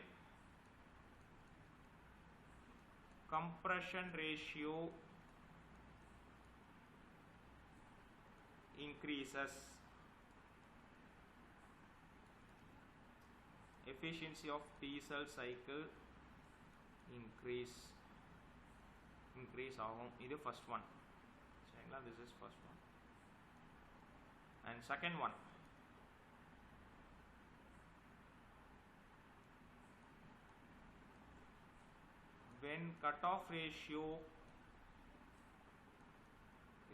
compression ratio increases, efficiency of diesel cycle increase ஆகும். இது first one. சரிங்களா? this is first one. and second one, when cutoff ratio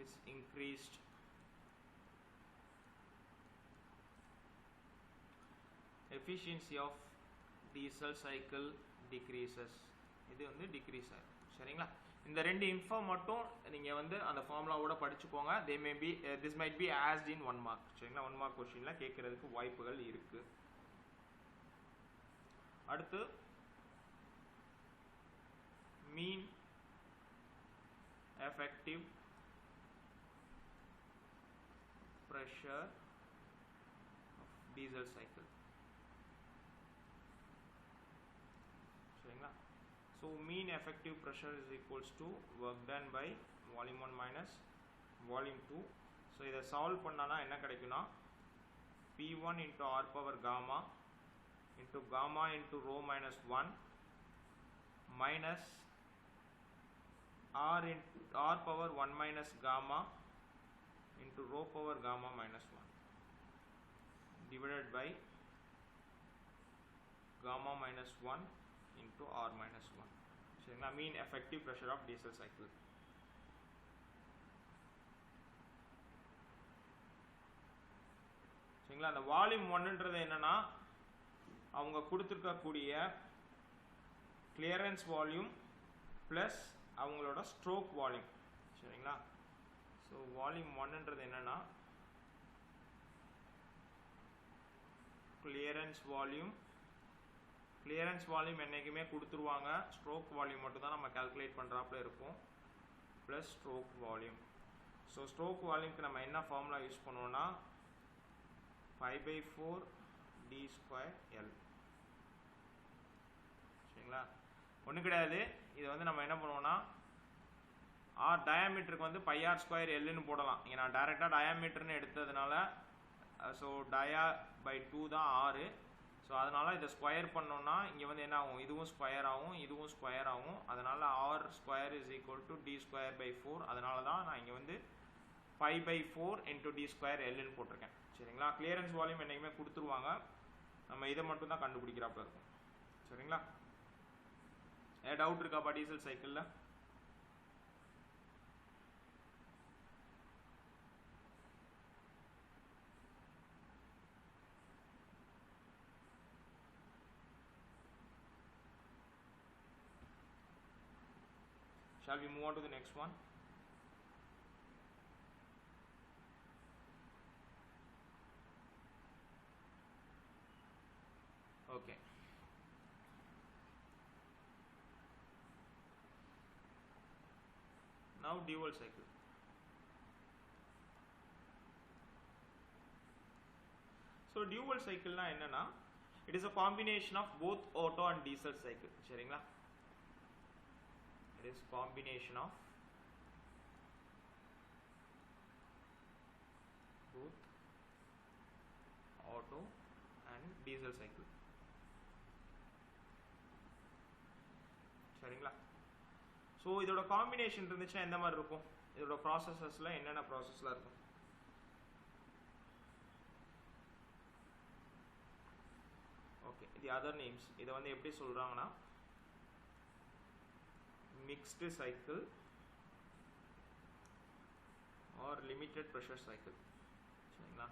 is increased, efficiency of diesel cycle decreases. இது வந்து decrease ஆகும். சரிங்களா? இந்த ரெண்டு இன்ஃபோ மட்டும் நீங்க வந்து அந்த ஃபார்முலாவோட படிச்சுக்கோங்க. they may be this might be asked in 1 mark. சரிங்களா? 1 mark क्वेश्चनல கேக்குறதுக்கு வாய்ப்புகள் இருக்கு. அடுத்து mean effective pressure of diesel cycle. சரிங்களா? so mean effective pressure is equals to work done by volume 1 minus volume 2. so இத சால்வ் பண்ணானா என்ன கிடைக்கும்னா P1 into R power gamma into gamma into rho minus 1 minus R power 1 minus gamma into rho power gamma minus 1 divided by gamma minus 1 into R minus 1. சரிங்களா? mean effective pressure of diesel cycle. சரிங்களா? அந்த வால்யூம் 1ன்றது என்னன்னா அவங்க கொடுத்திருக்க கூடிய கிளியரன்ஸ் வால்யூம் பிளஸ் அவங்களோட ஸ்ட்ரோக் வால்யூம். சரிங்களா? ஸோ வால்யூம் 1ன்றது என்னன்னா கிளியரன்ஸ் வால்யூம் என்னைக்குமே கொடுத்துருவாங்க. ஸ்ட்ரோக் வால்யூம் மட்டும் தான் நம்ம கால்குலேட் பண்ணுறாப்புல இருக்கும் plus stroke volume. So stroke வால்யூம்க்கு நம்ம என்ன ஃபார்முலா யூஸ் பண்ணுவோம்னா 5/4 d²L. சரிங்களா? ஒன்றும் கிடையாது. இதை வந்து நம்ம என்ன பண்ணுவோம்னா ஆர் டயாமீட்டருக்கு வந்து πr²Lன்னு போடலாம். இங்கே நான் டைரெக்டாக டயாமீட்டர்னு எடுத்ததுனால ஸோ டயா பை 2 தான் 6. ஸோ அதனால் இதை ஸ்கொயர் பண்ணோன்னா இங்கே வந்து என்ன ஆகும், இதுவும் ஸ்கொயர் ஆகும் இதுவும் ஸ்கொயர் ஆகும். அதனால் r² is equal to d²/4. அதனால தான் நான் இங்கே வந்து 5/4 into d²Lன்னு போட்டிருக்கேன். சரிங்களா? கிளியரன்ஸ் வால்யூம் என்றைக்குமே கொடுத்துருவாங்க. நம்ம இதை மட்டும் தான் கண்டுபிடிக்கிறாப்புல இருக்கும். சரிங்களா? ஏதாவது டவுட் இருக்காப்பா டீசல் சைக்கிளில்? Shall we move on to the next one? Okay. Now dual cycle. So dual cycle na enna, it is a combination of both Otto and diesel cycle. சரிங்களா? It is combination of both Otto diesel cycle. சரிங்களா? ஸோ இதோட காம்பினேஷன் இருந்துச்சுன்னா எந்த மாதிரி இருக்கும்? இதோட ப்ராசஸஸ்ல என்னென்ன ப்ராசஸ்லாம் இருக்கும்? ஓகே, இது அதர் நேம்ஸ். இதை வந்து எப்படி சொல்றாங்கன்னா mixed cycle R limited pressure cycle. சரிங்களா?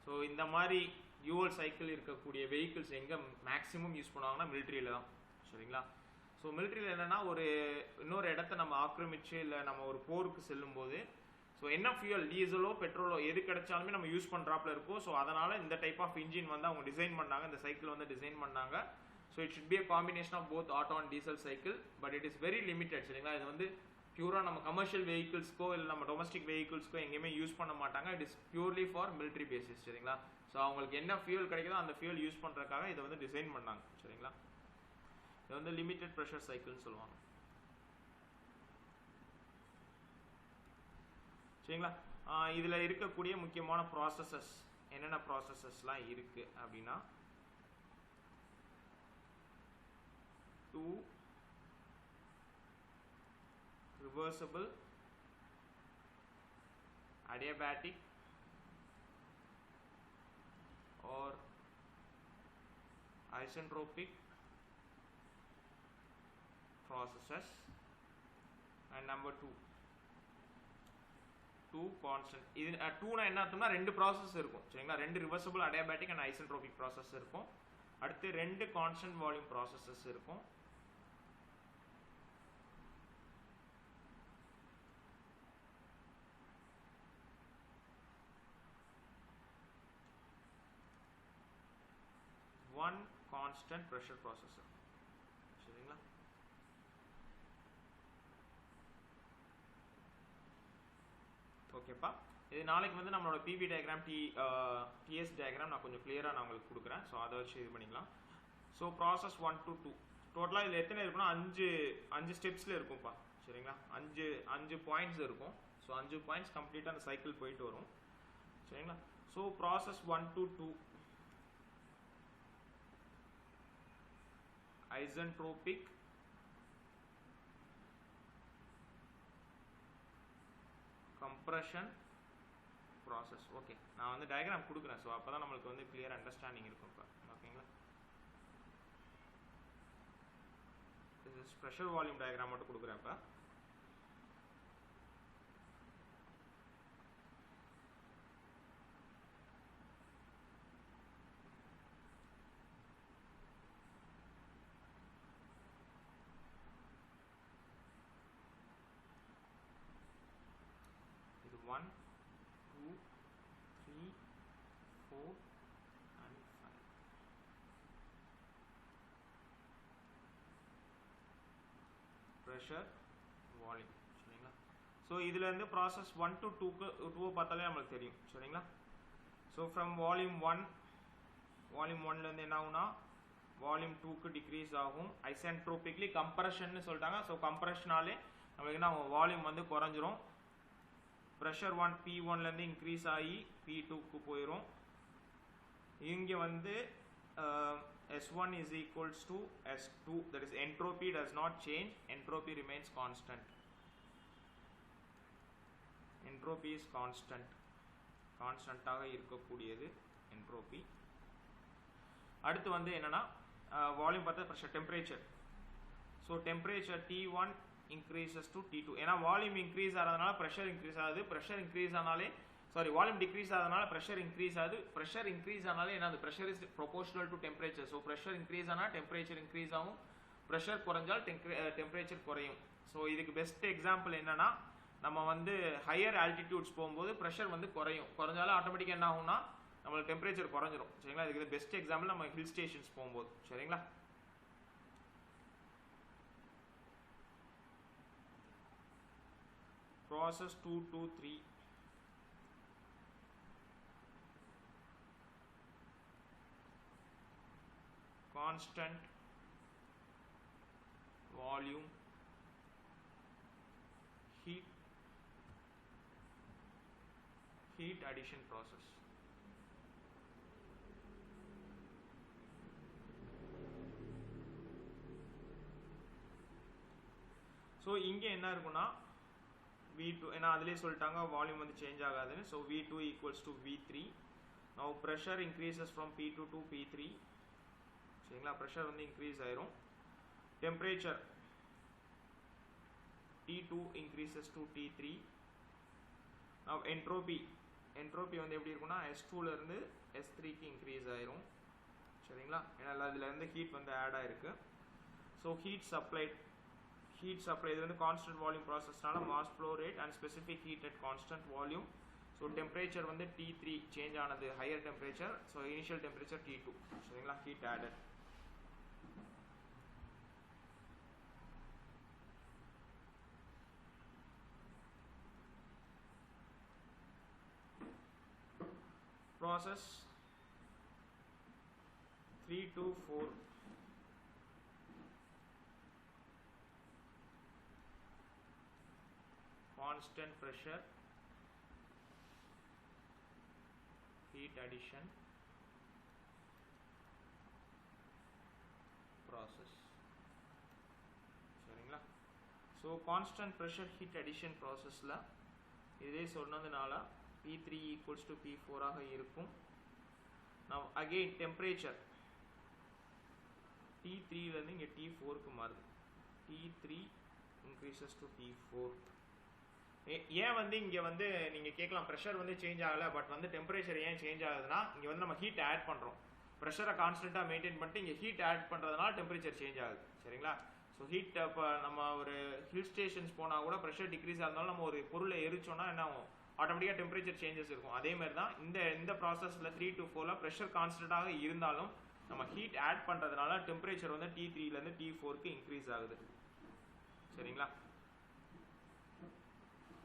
ஸோ இந்த மாதிரி டியூவல் சைக்கிள் இருக்கக்கூடிய வெஹிக்கிள்ஸ் எங்கே மேக்ஸிமம் யூஸ் பண்ணுவாங்கன்னா மிலிட்ரியில் தான். சரிங்களா? ஸோ மிலிட்ரியில் என்னென்னா ஒரு இன்னொரு இடத்த நம்ம ஆக்கிரமிச்சு இல்லை நம்ம ஒரு போருக்கு செல்லும்போது ஸோ என்ன ஃபியூயல் டீசலோ பெட்ரோலோ எது கிடைச்சாலுமே நம்ம யூஸ் பண்ணுறாப்புல இருக்கும். ஸோ அதனால் இந்த டைப் ஆஃப் இன்ஜின் வந்து அவங்க டிசைன் பண்ணாங்க, இந்த சைக்கிள் வந்து டிசைன் பண்ணாங்க. So it should be a combination of both auto and diesel cycle. But it is very limited. சரிங்களா? இது வந்து பியூராக நம்ம கமர்ஷியல் வெஹிக்கிள்ஸ்க்கோ இல்லை நம்ம டொமஸ்டிக் வெஹிக்கிள்ஸ்க்கோ எங்கேயுமே யூஸ் பண்ண மாட்டாங்க. It is purely for military basis. சரிங்களா? ஸோ அவங்களுக்கு என்ன ஃபியூல் கிடைக்குதோ அந்த ஃபியூல் யூஸ் பண்ணுறதுக்காக இதை வந்து டிசைன் பண்ணாங்க. சரிங்களா? இது வந்து லிமிட்டட் ப்ரெஷர் சைக்கிள்னு சொல்லுவாங்க. சரிங்களா? இதில் இருக்கக்கூடிய முக்கியமான ப்ராசஸஸ் என்னென்ன ப்ராசஸஸ்லாம் இருக்கு அப்படின்னா 2 reversible adiabatic or isentropic processes, and number 2 constant. இது 2 னா என்ன அர்த்தம்னா ரெண்டு ப்ராசஸ் இருக்கும். சரிங்களா? ரெண்டு reversible adiabatic and isentropic process இருக்கும். அடுத்து ரெண்டு கான்ஸ்டன்ட் வால்யூம் ப்ராசஸஸ் இருக்கும். One constant pressure processor. சரிங்களா? ஓகேப்பா. இது நாளைக்கு வந்து நம்மளோட பிவி டயக்ராம் டிஎஸ் டயக்ராம் நான் கொஞ்சம் கிளியராக நான் உங்களுக்கு கொடுக்குறேன். ஸோ அதை வச்சு இது பண்ணிக்கலாம். ஸோ ப்ராசஸ் 1 to 2 டோட்டலாக இதில் எத்தனை இருக்குன்னா அஞ்சு ஸ்டெப்ஸில் இருக்கும்ப்பா. சரிங்களா? அஞ்சு பாயிண்ட்ஸ் இருக்கும். ஸோ 5 பாயிண்ட்ஸ் கம்ப்ளீட்டாக அந்த சைக்கிள் போயிட்டு வரும். சரிங்களா? So process 1 to 2 isentropic compression process. Okay, நான் வந்து டயக்ராம் கொடுக்குறேன். ஸோ அப்போ தான் நம்மளுக்கு வந்து கிளியர் அண்டர்ஸ்டாண்டிங் இருக்கும். ஓகேங்களா? this is pressure volume diagram மட்டும் கொடுக்குறேன். அப்போ இது 1 2 3 4 and 5. pressure volume. சரிங்களா? ஸோ இதுல இருந்து ப்ராசஸ் 1 to 2 பார்த்தாலே நம்மளுக்கு தெரியும். சரிங்களா? ஸோ ஃப்ரம் வால்யூம் 1ல இருந்து என்ன ஆகும்னா வால்யூம் 2க்கு டிக்ரீஸ் ஆகும். ஐசென்ட்ரோபிக்லி கம்ப்ரஷன்னு சொல்லிட்டாங்க. ஸோ கம்ப்ரஷனாலே நம்மளுக்கு என்ன வால்யூம் வந்து குறைஞ்சிரும். ப்ரெஷர் 1 P1லேருந்து இன்க்ரீஸ் ஆகி P2க்கு போயிடும். இங்கே வந்து S1 is equals to S2, that is entropy does not change, entropy remains constant. Entropy is constant. கான்ஸ்டன்ட்டாக இருக்கக்கூடியது entropy. அடுத்து வந்து என்னன்னா வால்யூம் பார்த்தா pressure temperature. So temperature T1 increases to T2. ஏன்னா வால்யூம் இன்க்ரீஸ் ஆகிறதுனால ப்ரெஷர் இன்க்ரீஸ் ஆகுது. ப்ரெஷர் இன்க்ரீஸ் ஆனாலே வால்யூம் டிக்ரீஸ் ஆகிறதுனால ப்ரெஷர் இன்க்ரீஸ் ஆகுது. ப்ரெஷர் இன்க்ரீஸ் ஆனாலே என்னது pressure is proportional to temperature. So pressure increase ஆனால் டெம்பரேச்சர் இன்க்ரீஸ் ஆகும். ப்ரெஷர் குறைஞ்சால் டெம்பரேச்சர் குறையும். ஸோ இதுக்கு பெஸ்ட் எக்ஸாம்பிள் என்னன்னா நம்ம வந்து ஹையர் ஆல்டிடியூட்ஸ் போகும்போது ப்ரெஷர் வந்து குறைஞ்சாலும் ஆட்டோமேட்டிக்காக என்ன ஆகும்னா நம்மளுக்கு டெம்பரேச்சர் குறைஞ்சிரும். சரிங்களா? இதுக்கு பெஸ்ட் எக்ஸாம்பிள் நம்ம ஹில் ஸ்டேஷன்ஸ் போகும்போது. சரிங்களா? process 2 to 3 constant volume heat addition process. So இங்கே என்ன இருக்குன்னா V2, ஏன்னா அதிலே சொல்லிட்டாங்க வால்யூம் வந்து சேஞ்ச் ஆகாதுன்னு. So V2 equals to V3. now pressure increases from P2 to P3. சரிங்களா, ப்ரெஷர் வந்து இன்க்ரீஸ் ஆயிரும். Temperature T2 increases to T3. now entropy வந்து எப்படி இருக்குன்னா S2ல இருந்து S3க்கு இன்க்ரீஸ் ஆயிரும். சரிங்களா, ஏன்னா அதில் இருந்து ஹீட் வந்து ஆட் ஆயிருக்கு. ஸோ ஹீட் சப்ளை இது வந்து கான்ஸ்டன்ட் வால்யூம் ப்ராசஸ்னால mass flow rate and specific heat at constant volume. So temperature வந்து T3 சேஞ்ச் ஆனது higher temperature. So initial temperature T2. சரிங்களா, heat added. Process 3 to 4. constant pressure, heat addition process. சரிங்களா, so constant pressure heat addition ப்ராசஸில் இதே சொன்னதுனால P3 equals to P4 ஆக இருக்கும். now again டெம்பரேச்சர் T3லேருந்து இங்கே T4க்கு மாறுது. T3 increases to T4. ஏன் வந்து இங்கே வந்து நீங்கள் கேட்கலாம் ப்ரெஷர் வந்து சேஞ்ச் ஆகலை பட் வந்து டெம்பரேச்சர் ஏன் சேஞ்ச் ஆகுதுன்னா இங்கே வந்து நம்ம ஹீட் ஆட் பண்ணுறோம். ப்ரெஷரை கான்ஸ்டண்ட்டாக மெயின்டைன் பண்ணிட்டு இங்கே ஹீட் ஆட் பண்ணுறதுனால டெம்பரேச்சர் சேஞ்ச் ஆகுது. சரிங்களா, ஸோ ஹீட் இப்போ நம்ம ஒரு ஹில் ஸ்டேஷன்ஸ் போனால் கூட ப்ரெஷர் டிக்ரீஸ் ஆகிறதுனால நம்ம ஒரு பொருளை எரிச்சோன்னா என்ன ஆகும், ஆட்டோமேட்டிக்காக டெம்பரேச்சர் சேஞ்சஸ் இருக்கும். அதே மாதிரி தான் இந்த ப்ராசஸில் 3 to 4ல் ப்ரெஷர் கான்ஸ்டண்ட்டாக இருந்தாலும் நம்ம ஹீட் ஆட் பண்ணுறதுனால டெம்பரேச்சர் வந்து T3லேருந்து T4க்கு இன்க்ரீஸ் ஆகுது. சரிங்களா,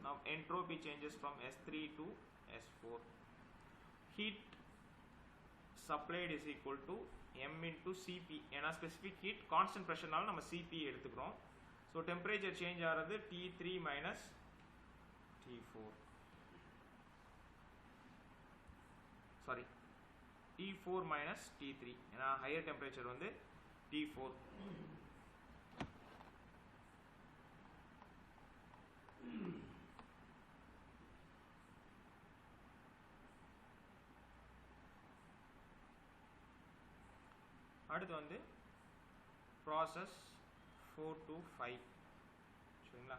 now entropy changes from S3 to S4. heat supplied is equal to m into Cp. ஏன்னா specific heat constant pressureனால நம்ம Cp எடுத்துக்கிறோம். so temperature change ஆகிறது T3 minus T4. sorry, T4 minus T3. ஏன்னா higher temperature வந்து T4. அடுத்து வந்து ப்ராசஸ் 4 to 5. சரிங்களா,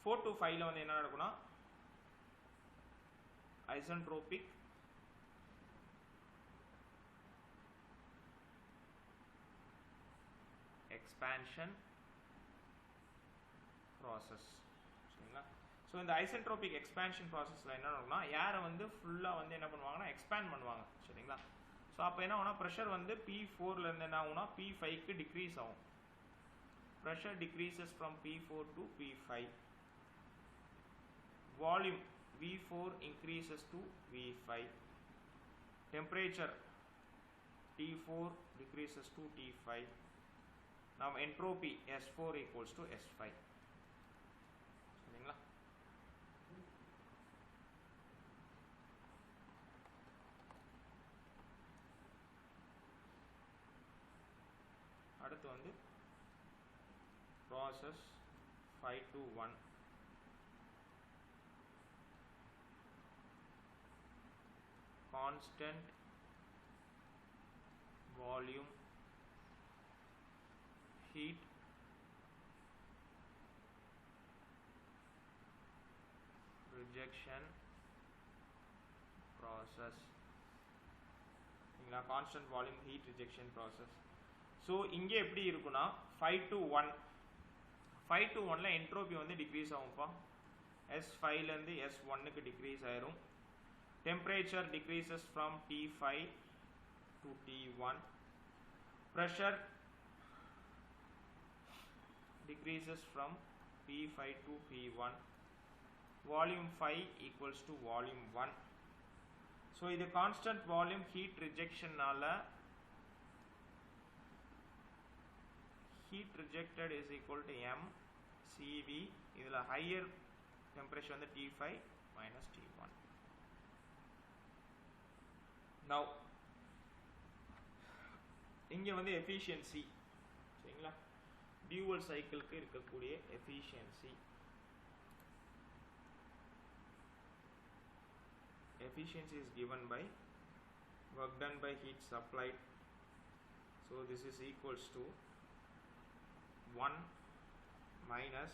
4 to 5ல வந்து என்ன நடக்கும்னா ஐசென்ட்ரோபிக் எக்ஸ்பான்ஷன் ப்ராசஸ். சரிங்களா, ஸோ இந்த ஐசென்ட்ரோபிக் எக்ஸ்பான்ஷன் ப்ராசஸில் என்ன நடக்கும்னா ஏரை வந்து ஃபுல்லாக வந்து என்ன பண்ணுவாங்கன்னா எக்ஸ்பேண்ட் பண்ணுவாங்க. சரிங்களா, ஸோ அப்போ என்ன ஆகும்னா ப்ரெஷர் வந்து P4லேருந்து என்ன ஆகும்னா P5க்கு டிக்ரீஸ் ஆகும். Pressure decreases from P4 to P5. Volume V4 increases to V5. temperature T4 decreases to T5. now entropy S4 equals to S5. சரிங்களா, அடுத்து வந்து process 5 to 1. constant volume heat rejection process. சரிங்களா, constant volume heat rejection process. So இங்கே எப்படி இருக்குன்னா 5 to 1. 5 to 1ல என்ட்ரோபி வந்து டிக்ரீஸ் ஆகும்ப்பா. S5லேருந்து S1க்கு டிக்ரீஸ் ஆயிரும். Temperature decreases from T5 to T1. Pressure decreases from P5 to P1. volume 5 equals to volume 1. so இது constant volume heat rejection நால heat rejected is equal to m Cv. இதுல higher temperature வந்து T5 minus T1. now இங்க வந்து efficiency. சரிங்களா, dual cycle க்கு இருக்கக்கூடிய efficiency is given by work done by heat supplied. So this is equals to 1 minus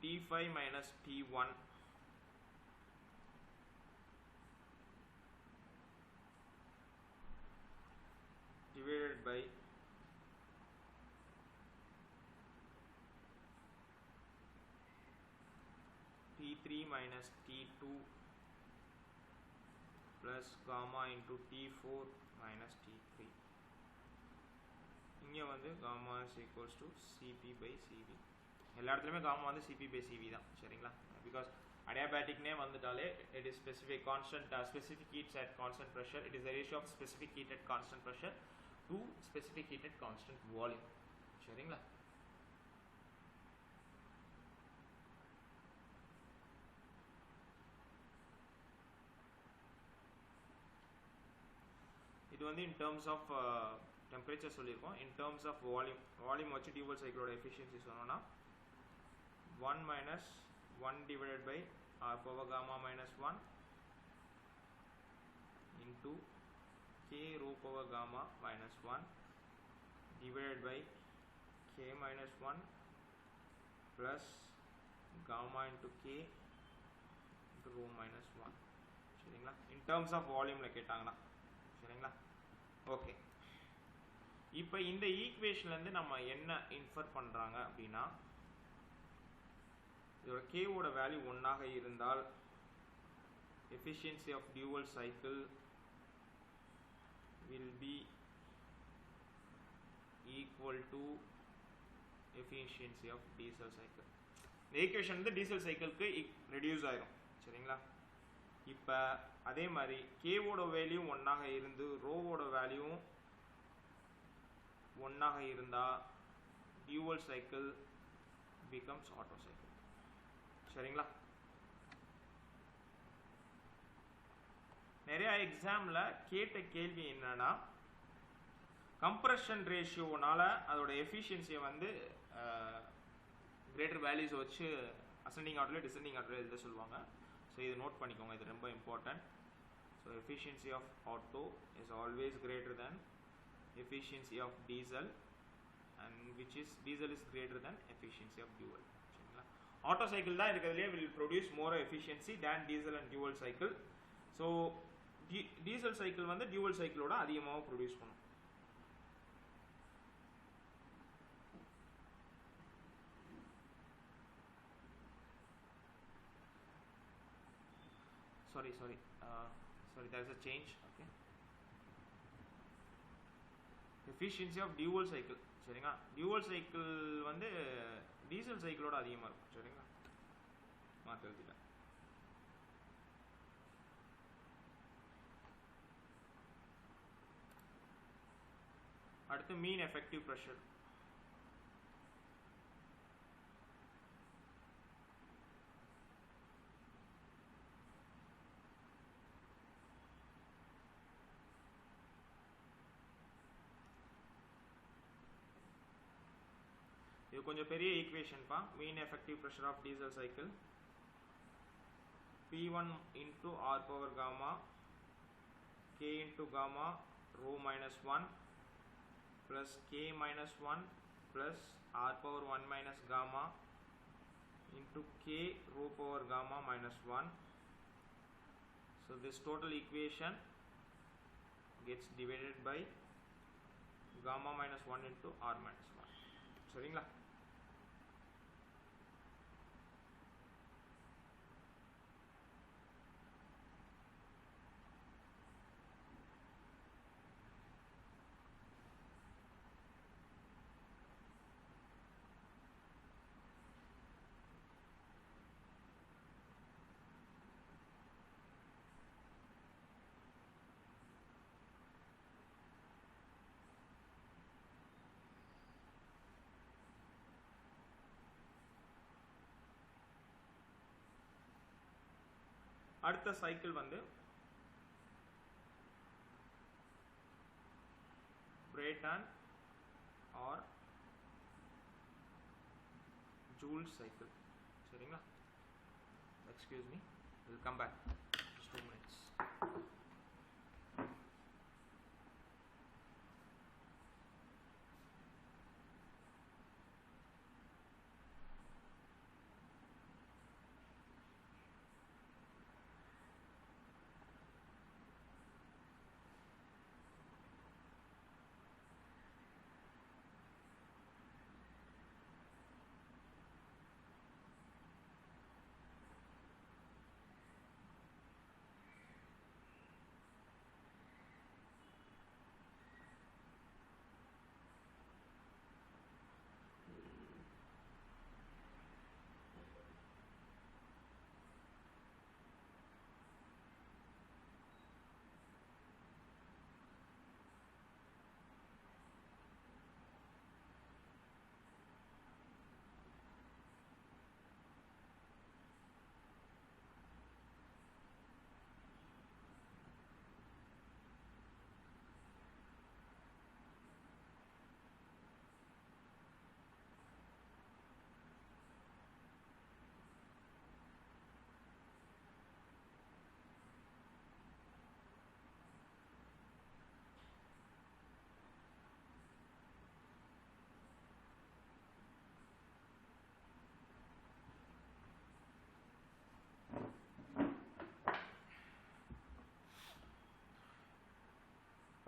T5 minus T1 divided by T3 minus T2 plus gamma into T4 minus T3. இங்க வந்து gamma is equals to Cp by Cv. எல்லா இடத்துலயுமே gamma வந்து Cp by Cv தான் சரிங்களா? Because adiabatic name வந்துட்டாலே it is specific constant specific heats at constant pressure. It is the ratio of specific heat at constant pressure to specific heat at constant volume. சரிங்களா? இது வந்து in terms of temperature சொல்லிருக்கோம். In terms of volume வச்சு dual cycle ஓட efficiency சொன்னோம்னா 1 minus 1 divided by r power gamma minus 1 into k rho power gamma minus 1 divided by k minus 1 plus gamma into k into rho minus 1 சரிங்களா? In terms of volume ல கேட்டாங்கன்னா சரிங்களா? ஓகே, இப்போ இந்த ஈக்குவேஷன்ல இருந்து நம்ம என்ன இன்ஃபர் பண்றாங்க அப்படின்னா இதோட k ஓட வேல்யூ 1 ஆக இருந்தால் efficiency of dual cycle will be equal to efficiency of diesel cycle. இந்த ஈக்குவேஷன் வந்து டீசல் சைக்கிளுக்கு ரெடியூஸ் ஆயிரும் சரிங்களா? இப்போ அதே மாதிரி k ஓட வேல்யூ 1 ஆக இருந்து ரோ ஓட வேல்யூ 1 ஆக இருந்தா dual cycle becomes auto cycle சரிங்களா? நிறைய எக்ஸாம்ல கேட்ட கேள்வி என்னன்னா கம்ப்ரஷன் ரேஷியோனால அதோட எஃபிஷியன்சியை வந்து கிரேட்டர் வேல்யூஸ் வச்சு அசெண்டிங் ஆர்டர்ல டிசெண்டிங் ஆர்டர்ல எழுத சொல்லுவாங்க. ஸோ இது நோட் பண்ணிக்கோங்க, இது ரொம்ப important. So efficiency of auto is always greater than efficiency of diesel and which is diesel is greater than efficiency of dual சரிங்களா? ஆட்டோ சைக்கிள் தான் இருக்கிறதுலே will produce more efficiency than diesel and dual cycle. so diesel cycle வந்து dual cycleோட அதிகமாக ப்ரொடியூஸ் பண்ணும். sorry there is a change. okay, efficiency of dual cycle சரிங்களா? dual cycle வந்து டீசல் சைக்கிளோட அதிகமாக இருக்கும் சரிங்களா? மாற்றி எழுதிட்டேன். அடுத்து மீன் எஃபெக்டிவ் ப்ரெஷர். இது கொஞ்சம் பெரிய ஈக்குவேஷன் பா. Mean effective pressure of diesel cycle P1 into r power gamma k into gamma rho minus 1 plus k minus 1 plus r power 1 minus gamma into k rho power gamma minus 1. So this total equation gets divided by gamma minus 1 into r minus 1 சரிங்களா? அடுத்த சைக்கிள் வந்து Brayton or Joule cycle. சரிங்களா? Excuse me, we'll come back just 2 minutes.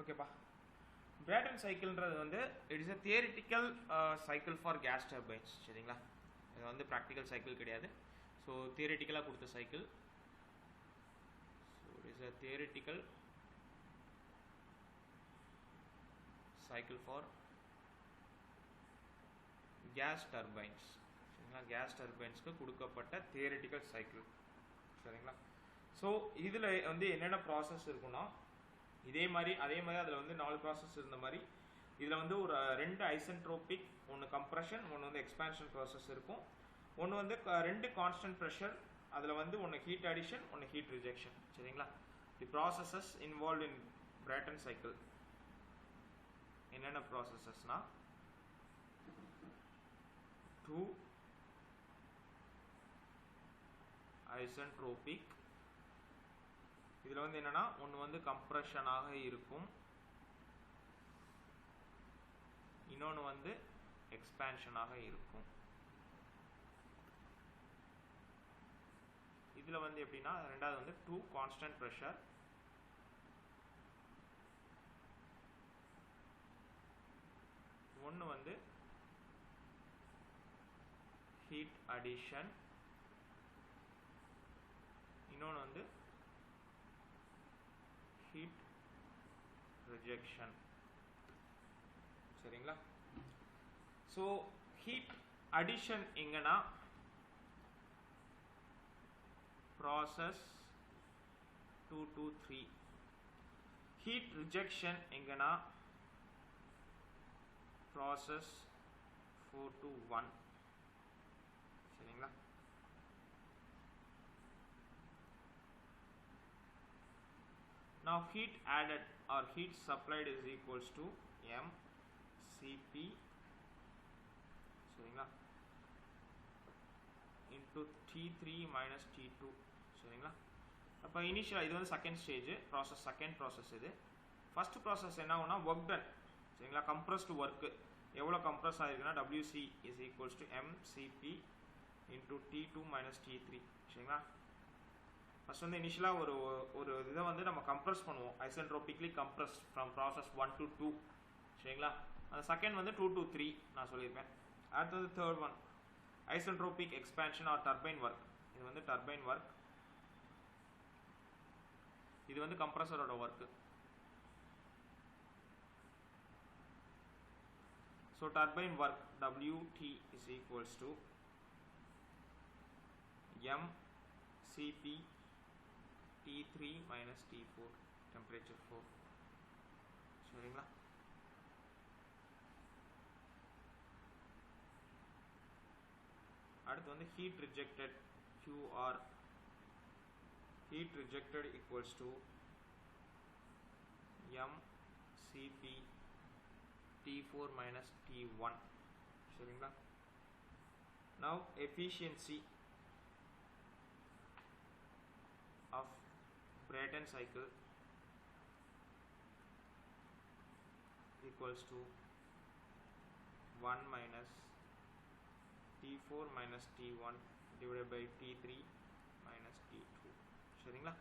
ஓகேப்பா. Brayton சைக்கிள்ன்றது வந்து it is a theoretical cycle for gas turbines. சரிங்களா? இது வந்து ப்ராக்டிக்கல் சைக்கிள் கிடையாது. ஸோ தியரிட்டிக்கலாக கொடுத்த cycle. So it is a theoretical cycle for gas turbines. சரிங்களா? கேஸ் டர்பைன்ஸ்க்கு கொடுக்கப்பட்ட தியரிட்டிக்கல் சைக்கிள். சரிங்களா? ஸோ இதில் வந்து என்னென்ன ப்ராசஸ் இருக்குன்னா, அதே மாதிரி அதில் வந்து 4 ப்ராசஸ் இருந்த மாதிரி இதில் வந்து ஒரு 2 ஐசென்ட்ரோபிக், ஒன்று கம்ப்ரெஷன், ஒன்று வந்து எக்ஸ்பான்ஷன் ப்ராசஸ் இருக்கும். ஒன்று வந்து 2 கான்ஸ்டன்ட் ப்ரெஷர், அதில் வந்து ஒன்று ஹீட் அடிஷன், ஒன்று ஹீட் ரிஜெக்ஷன். சரிங்களா? The processes involve in Brayton cycle என்னென்ன ப்ராசஸஸ்னா, 2 ஐசென்ட்ரோபிக், இதில் வந்து என்னன்னா ஒன்று வந்து கம்ப்ரெஷனாக இருக்கும், இன்னொன்று வந்து எக்ஸ்பான்ஷனாக இருக்கும். இதில் வந்து எப்படின்னா, ரெண்டாவது வந்து 2 கான்ஸ்டன்ட் ப்ரெஷர், ஒன்று வந்து ஹீட் அடிஷன், இன்னொன்று வந்து ஹீட் ரிஜெக்ஷன். சரிங்களா? ஸோ ஹீட் அடிஷன் எங்கன்னா ப்ராசஸ் 2 to 3. ஹீட் ரிஜெக்ஷன் எங்கன்னா ப்ராசஸ் 4 to 1. சரிங்களா? Now heat added or heat supplied is equals to mCp, சரிங்களா, into T3 minus T2. சரிங்களா? அப்போ இனிஷியல் இது வந்து second stage process, second process. இது ஃபர்ஸ்ட் ப்ராசஸ் என்ன ஆகும்னா ஒர்க் டன். சரிங்களா? கம்ப்ரஸ்டு ஒர்க்கு எவ்வளோ compress ஆகிருக்குன்னா WC is equals to mCp into T2 minus T3. சரிங்களா? ஃபர்ஸ்ட் வந்து இனிஷியலாக ஒரு இதை வந்து நம்ம கம்ப்ரஸ் பண்ணுவோம், ஐசென்ட்ரோபிக்லி கம்ப்ரஸ் ஃப்ரம் ப்ராசஸ் 1 to 2. சரிங்களா? அந்த செகண்ட் வந்து 2 to 3 நான் சொல்லியிருப்பேன். அடுத்தது third one isentropic expansion or turbine work. இது வந்து டர்பைன் ஒர்க், இது வந்து கம்ப்ரஸரோட work. So turbine work WT is equals to mCp T3 minus T4, temperature 4. சரிங்களா? அடுத்து வந்து heat rejected QR, heat rejected equals to mCp T4 minus T1. சரிங்களா? Now efficiency of Brayton cycle equals to 1 minus T4 minus T1 divided by T3 minus T2. சரிங்களா?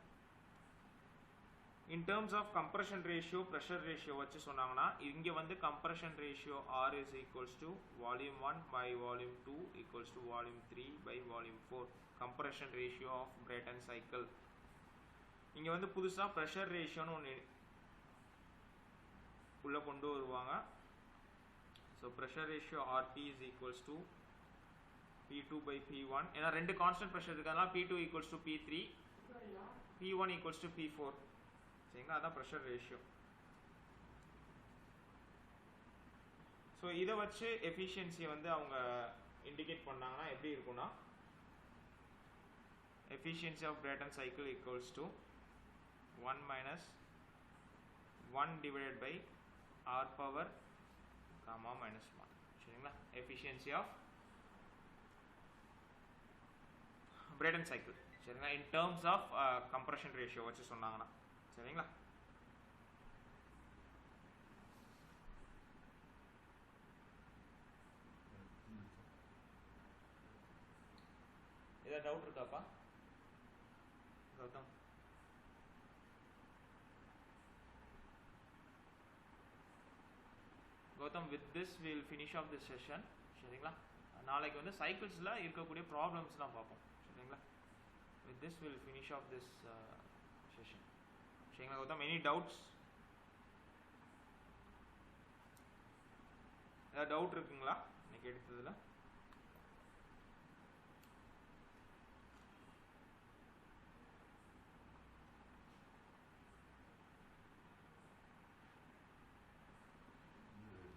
In terms of compression ratio, pressure ratio வச்சு சொன்னாங்கன்னா இங்க வந்து compression ratio R is equals to volume 1 by volume 2 equals to volume 3 by volume 4. Compression ratio of Brayton cycle. இங்க வந்து புதுசா pressure ratio னு ஒன்னு உள்ள கொண்டு வருவாங்க. So pressure ratio RP is equals to P2 by P1. ஏன்னா ரெண்டு கான்ஸ்டன்ட் pressure இருக்கனால P2 equals to P3, P1 equals to P4. சரிங்களா? அதான் pressure ratio. ஸோ இதை வச்சு எஃபிஷியன்சி வந்து அவங்க இண்டிகேட் பண்ணாங்கன்னா எப்படி இருக்கும்னா efficiency of Brayton cycle equals to 1 minus 1 divided by R power gamma minus 1. சரிங்களா? efficiency of Brayton cycle. சரிங்களா? in terms of compression ratio வச்சு சொன்னாங்கன்னா சரிங்களா? ஏதாவது டவுட் இருக்காப்பா Gautham? Gautham, with this we will finish off this session. சரிங்களா? நாளைக்கு வந்து சைக்கிள்ஸ்ல இருக்கக்கூடிய ப்ராப்ளம்ஸ்லாம் பார்ப்போம். சரிங்களா? with this we will finish off this session. சரிங்களா கௌதம்? any doubts? ஏதாவது டவுட் இருக்குங்களா இன்னைக்கு எடுத்ததுல?